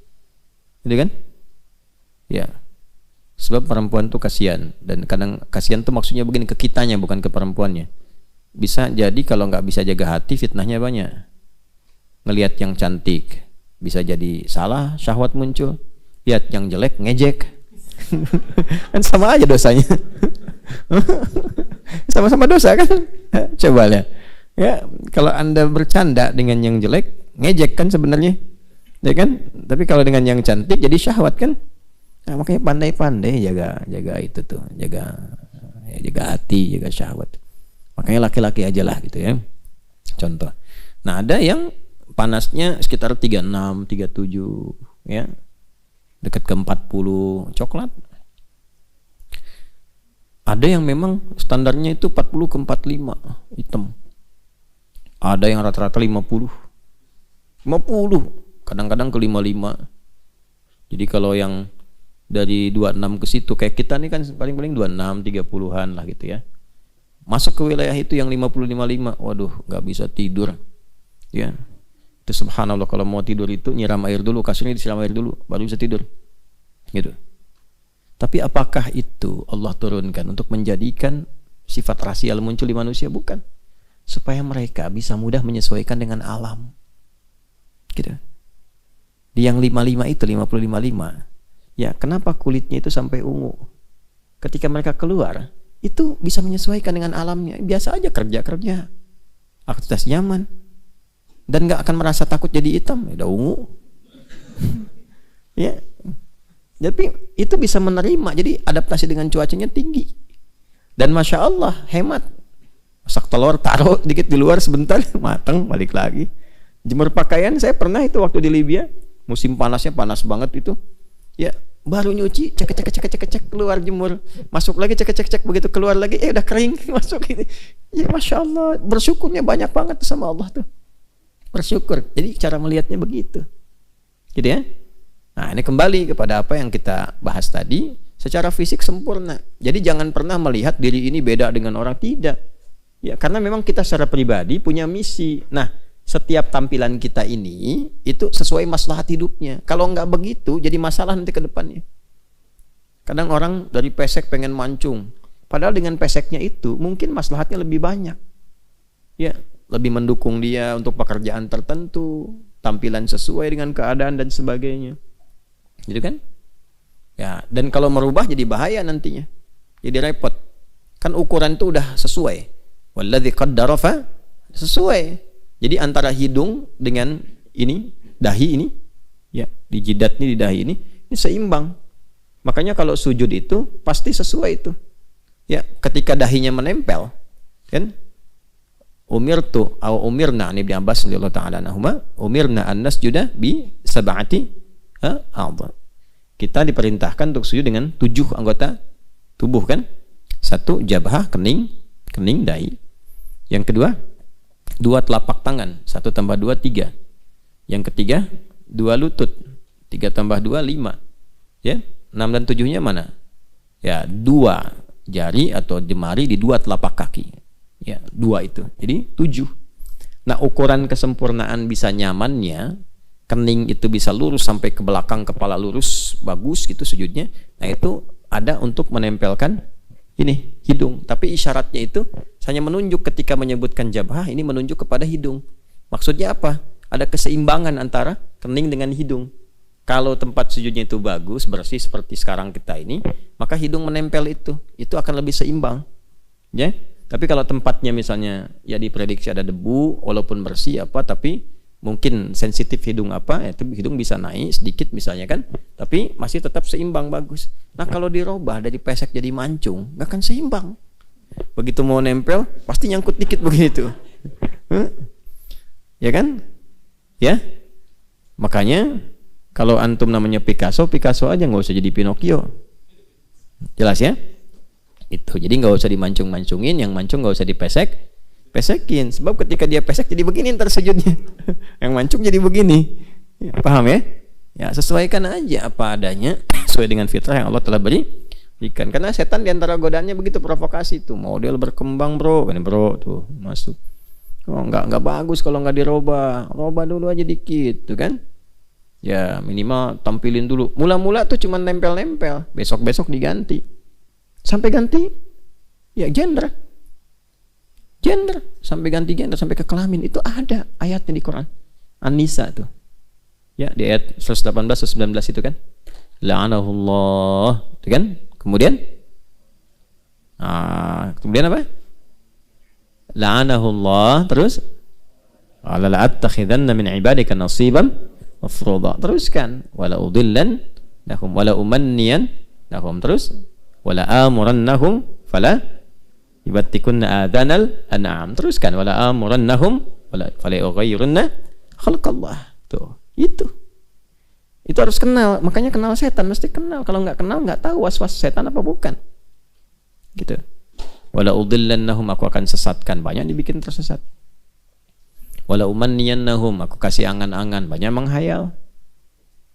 Gitu kan? Ya. Sebab perempuan tuh kasihan, dan kadang kasihan tuh maksudnya begini, ke kitanya bukan ke perempuannya. Bisa jadi kalau nggak bisa jaga hati, fitnahnya banyak. Ngelihat yang cantik bisa jadi salah, syahwat muncul. Lihat yang jelek, ngejek. Kan sama aja dosanya. Sama-sama dosa kan? Coba lihat. Ya, kalau Anda bercanda dengan yang jelek, ngejek kan sebenarnya. Ya kan? Tapi kalau dengan yang cantik jadi syahwat kan? Nah, makanya pandai-pandai jaga itu tuh, jaga hati, jaga syahwat. Makanya laki-laki aja lah gitu ya. Contoh. Nah, ada yang panasnya sekitar 36, 37 ya. Dekat ke 40, coklat. Ada yang memang standarnya itu 40 ke 45, hitam. Ada yang rata-rata 50. 50, kadang-kadang ke 55. Jadi kalau yang dari 26 ke situ, kayak kita nih kan paling-paling 26, 30-an lah gitu ya. Masuk ke wilayah itu yang 50-55, waduh, nggak bisa tidur. Ya. Itu subhanallah, kalau mau tidur itu nyiram air dulu, kasurnya disiram air dulu, baru bisa tidur. Gitu. Tapi apakah itu Allah turunkan untuk menjadikan sifat rasial muncul di manusia? Bukan. Supaya mereka bisa mudah menyesuaikan dengan alam. Gitu. Di yang 55 itu, 50-55. Ya, kenapa kulitnya itu sampai ungu? Ketika mereka keluar, itu bisa menyesuaikan dengan alamnya. Biasa aja kerja-kerja, aktivitas nyaman, dan nggak akan merasa takut jadi hitam. Udah ungu. Ya, tapi itu bisa menerima. Jadi adaptasi dengan cuacanya tinggi. Dan masya Allah hemat. Masak telur, taruh dikit di luar sebentar, matang, balik lagi. Jemur pakaian, saya pernah itu waktu di Libya, musim panasnya panas banget itu. Ya, baru nyuci, cek keluar jemur, masuk lagi cek begitu keluar lagi, udah kering, masuk gitu. Ya masya Allah, bersyukurnya banyak banget sama Allah tuh. Bersyukur. Jadi cara melihatnya begitu, gitu ya. Nah, ini kembali kepada apa yang kita bahas tadi, secara fisik sempurna. Jadi jangan pernah melihat diri ini beda dengan orang, tidak. Ya, karena memang kita secara pribadi punya misi. Nah, setiap tampilan kita ini itu sesuai maslahat hidupnya. Kalau nggak begitu, jadi masalah nanti ke depannya. Kadang orang dari pesek pengen mancung, padahal dengan peseknya itu mungkin maslahatnya lebih banyak. Ya, lebih mendukung dia untuk pekerjaan tertentu, tampilan sesuai dengan keadaan dan sebagainya. Gitu kan? Ya, dan kalau merubah jadi bahaya nantinya. Jadi repot. Kan ukuran itu udah sesuai. Walladzi qaddara fa sesuai. Jadi antara hidung dengan ini, dahi ini, ya, di jidat ini, di dahi ini seimbang. Makanya kalau sujud itu pasti sesuai itu. Ya, ketika dahinya menempel, kan? Umirtu atau umirna, ini Ibnu Abbas radhiyallahu taala anhuma, umirna an nasjuda bi sab'ati a'dha. Kita diperintahkan untuk sujud dengan 7 anggota tubuh kan? 1 jabhah, kening dahi. Yang kedua 2 telapak tangan, 1 tambah 2 3. Yang ketiga 2 lutut, 3 tambah 2 5. Ya, 6 dan 7-nya mana? Ya, 2 jari atau jemari di 2 telapak kaki. Ya, 2 itu. Jadi 7. Nah, ukuran kesempurnaan bisa nyamannya, kening itu bisa lurus sampai ke belakang, kepala lurus, bagus gitu sujudnya. Nah, itu ada untuk menempelkan ini hidung, tapi isyaratnya itu hanya menunjuk ketika menyebutkan jabhah, ini menunjuk kepada hidung. Maksudnya apa? Ada keseimbangan antara kening dengan hidung. Kalau tempat sujudnya itu bagus, bersih seperti sekarang kita ini, maka hidung menempel itu akan lebih seimbang. Ya. Tapi kalau tempatnya misalnya ya diprediksi ada debu, walaupun bersih apa, tapi mungkin sensitif hidung apa, itu hidung bisa naik sedikit misalnya kan, tapi masih tetap seimbang bagus. Nah kalau dirubah dari pesek jadi mancung, nggak akan seimbang. Begitu mau nempel, pasti nyangkut dikit begitu. Ya kan? Ya. Makanya kalau antum namanya Picasso aja, nggak usah jadi Pinocchio. Jelas ya? Itu. Jadi nggak usah dimancung-mancungin, yang mancung nggak usah pesekin. Sebab ketika dia pesek jadi begini ntar sujudnya. Yang mancung jadi begini. Ya, paham ya? Ya sesuaikan aja apa adanya, sesuai dengan fitrah yang Allah telah berikan. Karena setan diantara godaannya begitu, provokasi tuh. Model berkembang bro, ini bro tuh masuk. Oh nggak bagus kalau nggak dirubah dulu aja dikit, tuh kan? Ya minimal tampilin dulu. Mula-mula tuh cuma nempel-nempel, besok-besok diganti. Sampai ganti ya gender sampai ganti gender, sampai ke kelamin. Itu ada ayatnya di Quran An-Nisa tuh ya, di ayat 118-119 itu kan, la'anahullah itu kan. Kemudian apa, la'anahullah, terus ala la'attakhidanna min ibadika nasiban mafruḍa, teruskan wala udillan lahum wala umanniyan lahum, terus wala amurannahum fala yubattikunna adhanal an'am, teruskan wala amurannahum wala fala yughayyirunna khalqallah. Tuh, itu harus kenal. Makanya kenal setan mesti kenal. Kalau nggak kenal nggak tahu was-was setan apa bukan. Gitu. Wala udillannahum, aku akan sesatkan, banyak dibikin tersesat. Wala umanniyannahum, aku kasih angan-angan, banyak menghayal.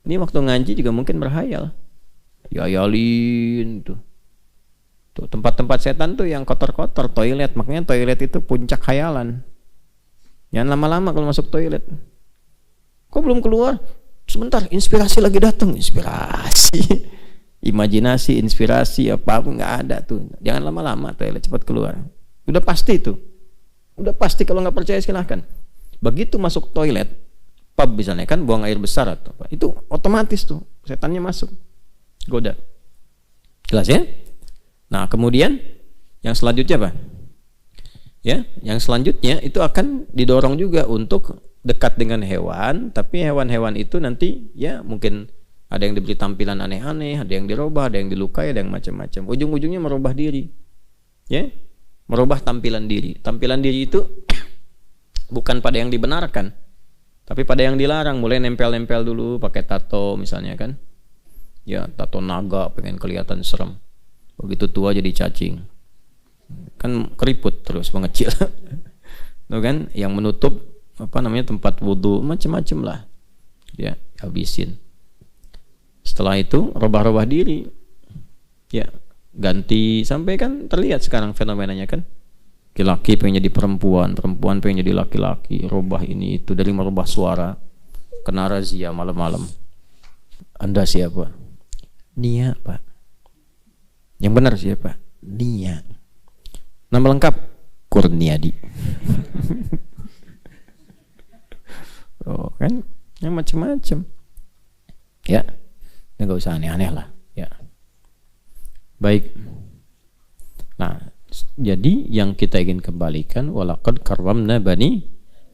Ini waktu ngaji juga mungkin berhayal. Yayalin tuh. Tuh tempat-tempat setan tuh yang kotor-kotor, toilet. Makanya toilet itu puncak khayalan. Jangan lama-lama kalau masuk toilet. Kok belum keluar? Sebentar, inspirasi lagi datang. Inspirasi, imajinasi, inspirasi apa pun nggak ada tuh. Jangan lama-lama toilet, cepat keluar. Udah pasti itu. Udah pasti, kalau nggak percaya silahkan. Begitu masuk toilet, pub misalnya kan, buang air besar atau apa, itu otomatis tuh setannya masuk, goda. Jelas ya? Nah kemudian yang selanjutnya apa? Ya, yang selanjutnya itu akan didorong juga untuk dekat dengan hewan, tapi hewan-hewan itu nanti ya mungkin ada yang diberi tampilan aneh-aneh, ada yang dirubah, ada yang dilukai, ada yang macam-macam. Ujung-ujungnya merubah diri, ya, merubah tampilan diri. Tampilan diri itu bukan pada yang dibenarkan, tapi pada yang dilarang. Mulai nempel-nempel dulu, pakai tato misalnya kan, ya tato naga, pengen kelihatan serem. Begitu tua jadi cacing, kan keriput terus mengecil. Tuh kan, yang menutup apa namanya tempat wudhu, macam-macam lah, ya habisin. Setelah itu robah-robah diri, ya ganti, sampai kan terlihat sekarang fenomenanya kan, laki-laki pengen jadi perempuan, perempuan pengen jadi laki-laki, robah ini itu, dari merubah suara, kena razia malam-malam. Anda siapa? Nia Pak. Yang benar siapa? Nia. Nama lengkap Kurniadi. Oh kan, yang macam-macam. Ya, nggak usah aneh-aneh lah. Ya, baik. Nah, jadi yang kita ingin kembalikan, walaqad karramna bani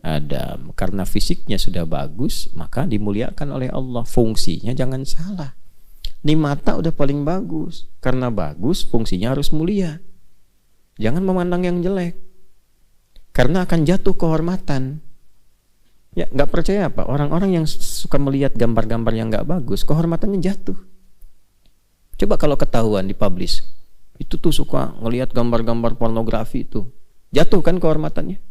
Adam. Karena fisiknya sudah bagus, maka dimuliakan oleh Allah. Fungsinya jangan salah. Ini mata udah paling bagus. Karena bagus, fungsinya harus mulia. Jangan memandang yang jelek, karena akan jatuh kehormatan. Ya, nggak percaya apa? Orang-orang yang suka melihat gambar-gambar yang nggak bagus, kehormatannya jatuh. Coba kalau ketahuan dipublish, itu tuh suka ngelihat gambar-gambar pornografi itu, jatuh kan kehormatannya.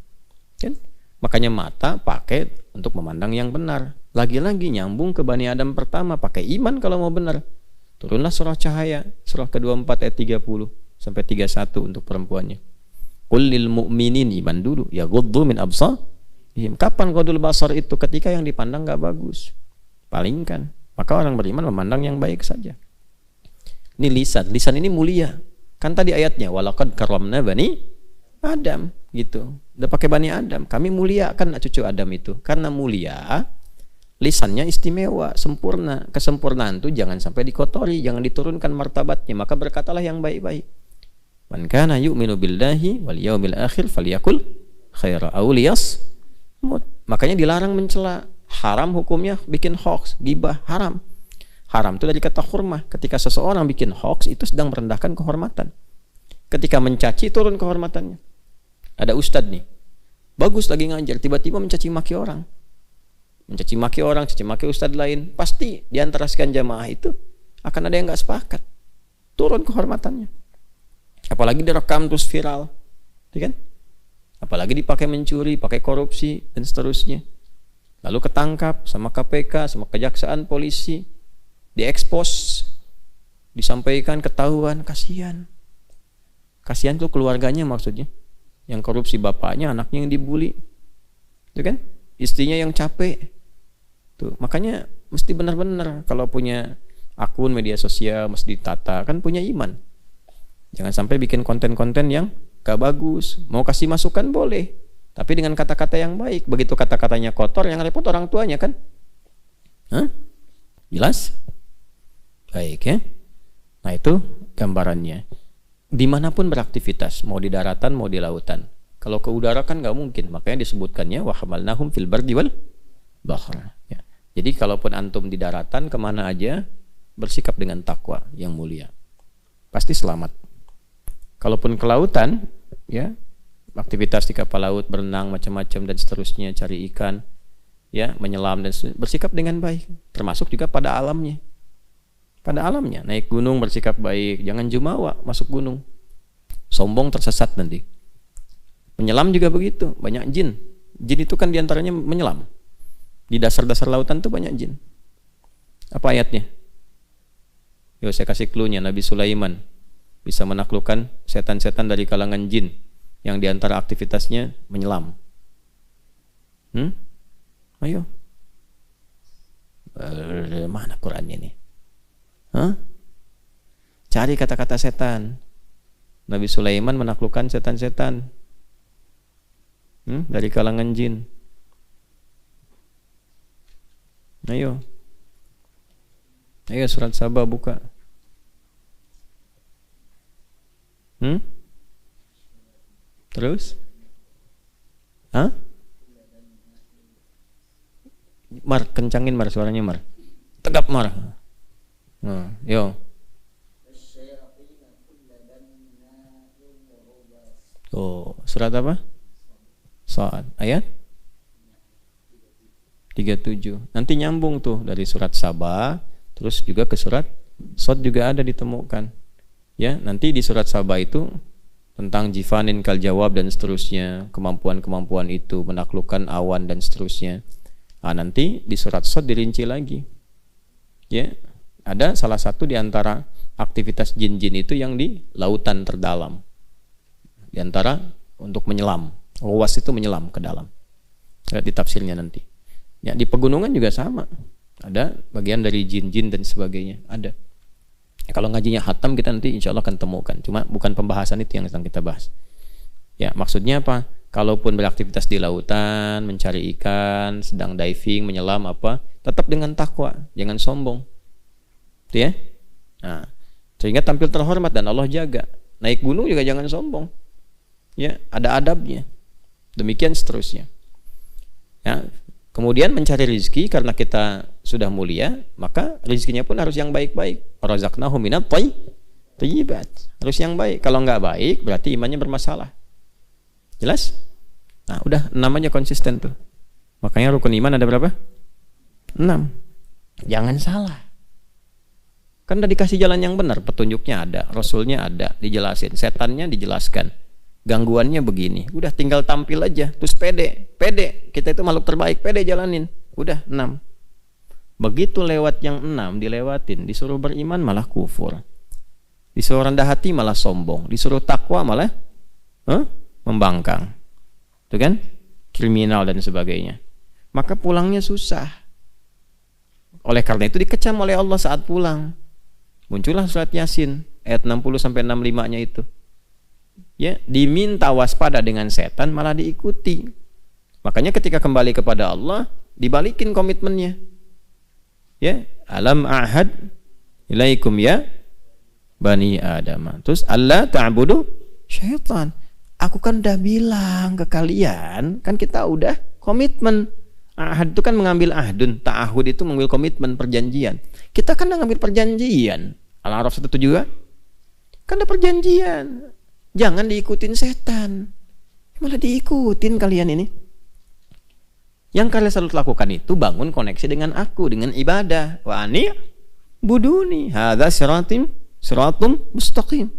Kan? Makanya mata pakai untuk memandang yang benar. Lagi-lagi nyambung ke Bani Adam pertama, pakai iman kalau mau benar. Turunlah surah Cahaya, surah ke-24 ayat 30 sampai 31 untuk perempuannya. Qul lil mu'minin, iman dulu, ya ghuddu min absar. Kapan ghadul basar itu? Ketika yang dipandang nggak bagus, palingkan. Maka orang beriman memandang yang baik saja. Ini lisan. Lisan ini mulia. Kan tadi ayatnya walaqad karramna bani Adam gitu. Udah pakai bani Adam. Kami muliakan cucu Adam itu. Karena mulia, lisannya istimewa, sempurna. Kesempurnaan itu jangan sampai dikotori, jangan diturunkan martabatnya. Maka berkatalah yang baik-baik. Man kana yu'minu billahi wal yaumil akhir falyakul khaira aw liyasmut. Makanya dilarang mencela. Haram hukumnya bikin hoax, gibah haram. Haram itu dari kata hurmah. Ketika seseorang bikin hoax itu sedang merendahkan kehormatan. Ketika mencaci turun kehormatannya. Ada ustadz nih, bagus lagi ngajar, tiba-tiba mencaci maki orang. Mencaci maki orang, caci maki ustadz lain. Pasti di antara sekian jamaah itu akan ada yang gak sepakat. Turun kehormatannya. Apalagi direkam terus viral, kan? Apalagi dipakai mencuri, pakai korupsi dan seterusnya. Lalu ketangkap sama KPK, sama kejaksaan, polisi, diekspos, disampaikan, ketahuan, kasihan. Kasihan tuh keluarganya maksudnya. Yang korupsi bapaknya, anaknya yang dibully, itu kan? Istrinya yang capek. Tuh, makanya mesti benar-benar kalau punya akun media sosial mesti ditata, kan punya iman. Jangan sampai bikin konten-konten yang gak bagus. Mau kasih masukan boleh, tapi dengan kata-kata yang baik. Begitu kata-katanya kotor, yang repot orang tuanya kan? Hah? Jelas? Baik ya. Nah itu gambarannya. Dimanapun beraktivitas, mau di daratan, mau di lautan. Kalau ke udara kan nggak mungkin, makanya disebutkannya wa hamalnahum fil bardi wal bahr. Ya. Jadi kalaupun antum di daratan kemana aja, bersikap dengan takwa yang mulia, pasti selamat. Kalaupun ke lautan, ya aktivitas di kapal laut, berenang macam-macam dan seterusnya, cari ikan, ya menyelam dan seterusnya, bersikap dengan baik, termasuk juga pada alamnya. Pada alamnya, naik gunung bersikap baik, jangan jumawa masuk gunung, sombong tersesat nanti. Menyelam juga begitu, banyak jin. Jin itu kan diantaranya menyelam. Di dasar-dasar lautan tuh banyak jin. Apa ayatnya? Yo, saya kasih clue-nya. Nabi Sulaiman bisa menaklukkan setan-setan dari kalangan jin yang diantara aktivitasnya menyelam. Ayo, mana Qurannya nih? Cari kata-kata setan. Nabi Sulaiman menaklukkan setan-setan dari kalangan jin. Ayo surat Saba buka. Terus? Mar, kencangin Mar suaranya Mar. Tegap Mar. Yo. Oh, surat apa? Shad, ayat 37. Nanti nyambung tuh dari surat Saba, terus juga ke surat Shad juga ada ditemukan. Ya, nanti di surat Saba itu tentang jifanin kal jawab dan seterusnya, kemampuan-kemampuan itu menaklukkan awan dan seterusnya. Nanti di surat Shad dirinci lagi. Ya. Ada salah satu di antara aktivitas jin-jin itu yang di lautan terdalam. Di antara untuk menyelam. Ruas itu menyelam ke dalam. Lihat di tafsirnya nanti. Ya, di pegunungan juga sama. Ada bagian dari jin-jin dan sebagainya. Ada. Ya, kalau ngajinya khatam kita nanti insya Allah akan temukan. Cuma bukan pembahasan itu yang sedang kita bahas. Ya, maksudnya apa? Kalaupun beraktivitas di lautan, mencari ikan, sedang diving, menyelam apa, tetap dengan takwa, jangan sombong. Itu ya. Nah, sehingga tampil terhormat dan Allah jaga. Naik gunung juga jangan sombong. Ya, ada adabnya. Demikian seterusnya. Ya, kemudian mencari rezeki karena kita sudah mulia, maka rezekinya pun harus yang baik-baik. Razaqnahum minat thayyibat. Harus yang baik. Kalau nggak baik berarti imannya bermasalah. Jelas? Nah, udah 6 aja konsisten tuh. Makanya rukun iman ada berapa? 6. Jangan salah. Kan udah dikasih jalan yang benar, petunjuknya ada, rasulnya ada, dijelasin, setannya dijelaskan, gangguannya begini, udah tinggal tampil aja, terus pede, kita itu makhluk terbaik, pede jalanin, udah 6. Begitu lewat yang 6 dilewatin, disuruh beriman malah kufur, disuruh rendah hati malah sombong, disuruh takwa malah membangkang, itu kan, kriminal dan sebagainya. Maka pulangnya susah. Oleh karena itu dikecam oleh Allah saat pulang. Muncullah surat Yasin ayat 60 sampai 65-nya itu. Ya, diminta waspada dengan setan malah diikuti. Makanya ketika kembali kepada Allah, dibalikin komitmennya. Ya, alam ahad ilaikum ya bani Adam. Terus Allah ta'budu syaitan. Aku kan udah bilang ke kalian, kan kita udah komitmen. Ahad itu kan mengambil ahdun, ta'ahud itu mengambil komitmen, perjanjian. Kita kan udah ngambil perjanjian. Al-A'raf 1 juga kan ada perjanjian. Jangan diikutin setan. Malah diikutin kalian ini. Yang kalian selalu lakukan itu bangun koneksi dengan aku, dengan ibadah. Wa ani buduni. Hadza siratum mustaqim.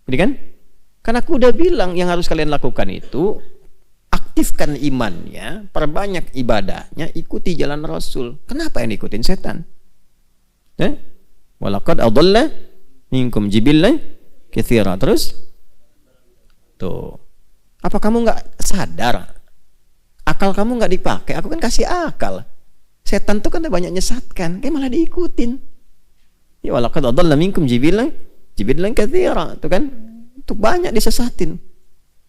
Jadi kan? Karena aku udah bilang yang harus kalian lakukan itu aktifkan imannya, perbanyak ibadahnya, ikuti jalan Rasul. Kenapa yang diikutin setan? Walaqad adalla minkum jibillan katsira. Terus tuh, apa kamu nggak sadar? Akal kamu nggak dipakai. Aku kan kasih akal. Setan tuh kan banyak nyesatkan, kayak malah diikutin. Ya walaqad adalla minkum jibillan katsira. Tuh kan, tuh banyak disesatin.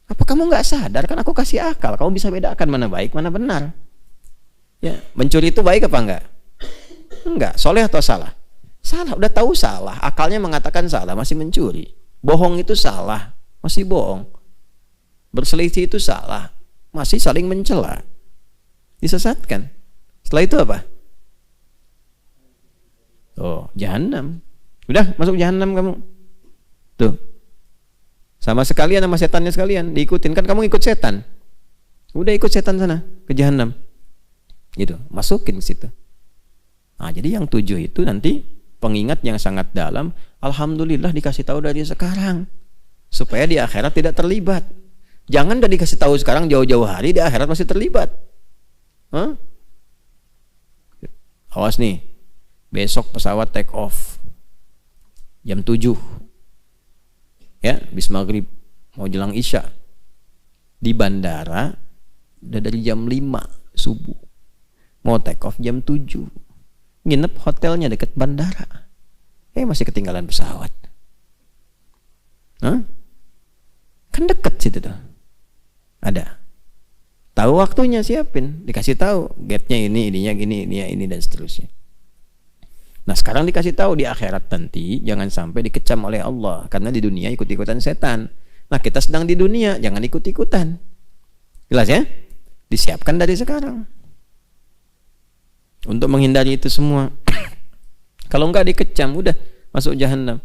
Apa kamu nggak sadar? Kan aku kasih akal, kamu bisa bedakan mana baik, mana benar. Ya, mencuri itu baik apa enggak? Enggak. Soleh atau salah? Salah. Udah tahu salah, akalnya mengatakan salah, masih mencuri. Bohong itu salah, masih bohong. Berselisih itu salah, masih saling mencela. Disesatkan. Setelah itu apa? Oh, jahanam. Udah masuk jahanam kamu. Tuh. Sama sekalian sama setannya sekalian, diikutin. Kan kamu ikut setan. Udah ikut setan sana ke jahanam. Gitu, masukin ke situ. Nah, jadi yang 7 itu nanti pengingat yang sangat dalam. Alhamdulillah dikasih tahu dari sekarang supaya di akhirat tidak terlibat. Jangan udah dikasih tahu sekarang, jauh-jauh hari di akhirat masih terlibat. Awas nih, besok pesawat take off jam 7. Ya, bis maghrib mau jelang isya di bandara udah dari jam 5 subuh, mau take off jam 7, nginep hotelnya deket bandara, masih ketinggalan pesawat. Kan deket situ tuh, ada tahu waktunya, siapin, dikasih tahu gate-nya ini, ininya gini, ininya ini, dan seterusnya. Nah, sekarang dikasih tahu di akhirat nanti jangan sampai dikecam oleh Allah karena di dunia ikut-ikutan setan. Nah, kita sedang di dunia, jangan ikut-ikutan. Jelas ya? Disiapkan dari sekarang untuk menghindari itu semua. Kalau enggak dikecam, udah masuk jahanam.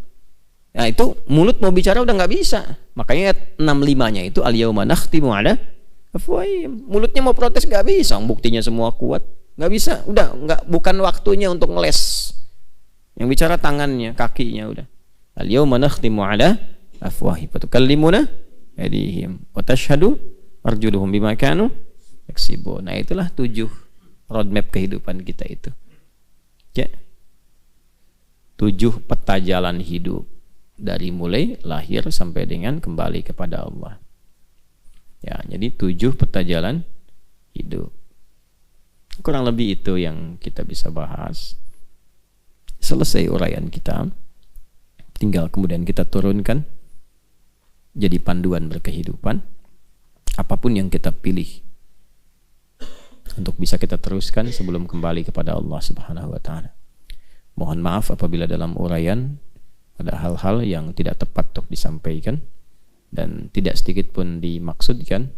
Nah, itu mulut mau bicara udah nggak bisa. Makanya ayat 65-nya itu al-yauma nakhtimu ala afwahihim. Mulutnya mau protes nggak bisa, buktinya semua kuat. Nggak bisa, udah nggak, bukan waktunya untuk ngeles. Yang bicara tangannya, kakinya udah. Al-yawma nakhtimu ala afwahihim wa tukallimuna aydihim wa tashhadu arjuluhum bima kanu yaksibun. Nah, itulah 7 roadmap kehidupan kita itu. Ya. 7 peta jalan hidup dari mulai lahir sampai dengan kembali kepada Allah. Ya, jadi 7 peta jalan hidup. Kurang lebih itu yang kita bisa bahas. Selesai uraian kita, tinggal kemudian kita turunkan jadi panduan berkehidupan. Apapun yang kita pilih untuk bisa kita teruskan sebelum kembali kepada Allah Subhanahu wa ta'ala. Mohon maaf apabila dalam uraian ada hal-hal yang tidak tepat untuk disampaikan, dan tidak sedikit pun dimaksudkan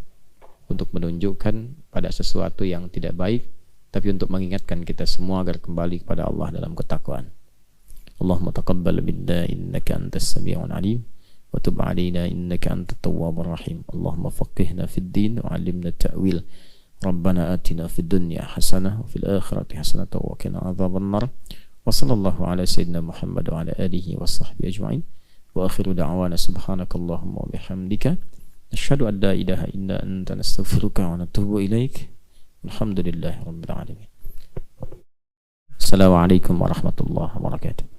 untuk menunjukkan pada sesuatu yang tidak baik, tapi untuk mengingatkan kita semua agar kembali kepada Allah dalam ketakwaan. Allahumma taqabbal minna innaka antas sami'un alim wa tub 'alaina innaka antat tawwabur rahim. Allahumma faqihna fid din wa 'allimna ta'wil. Rabbana atina fid dunya hasanah wa fil akhirati hasanah wa qina adzaban nar. Wa sallallahu ala sayyidina Muhammad wa ala alihi wa sahbihi ajma'in. Wa akhiru da'wana subhanakallahumma wa bihamdika nashhadu an la ilaha illa anta nastaghfiruka wa natubu ilaik. Alhamdulillahirabbil alamin. Assalamualaikum warahmatullahi wabarakatuh.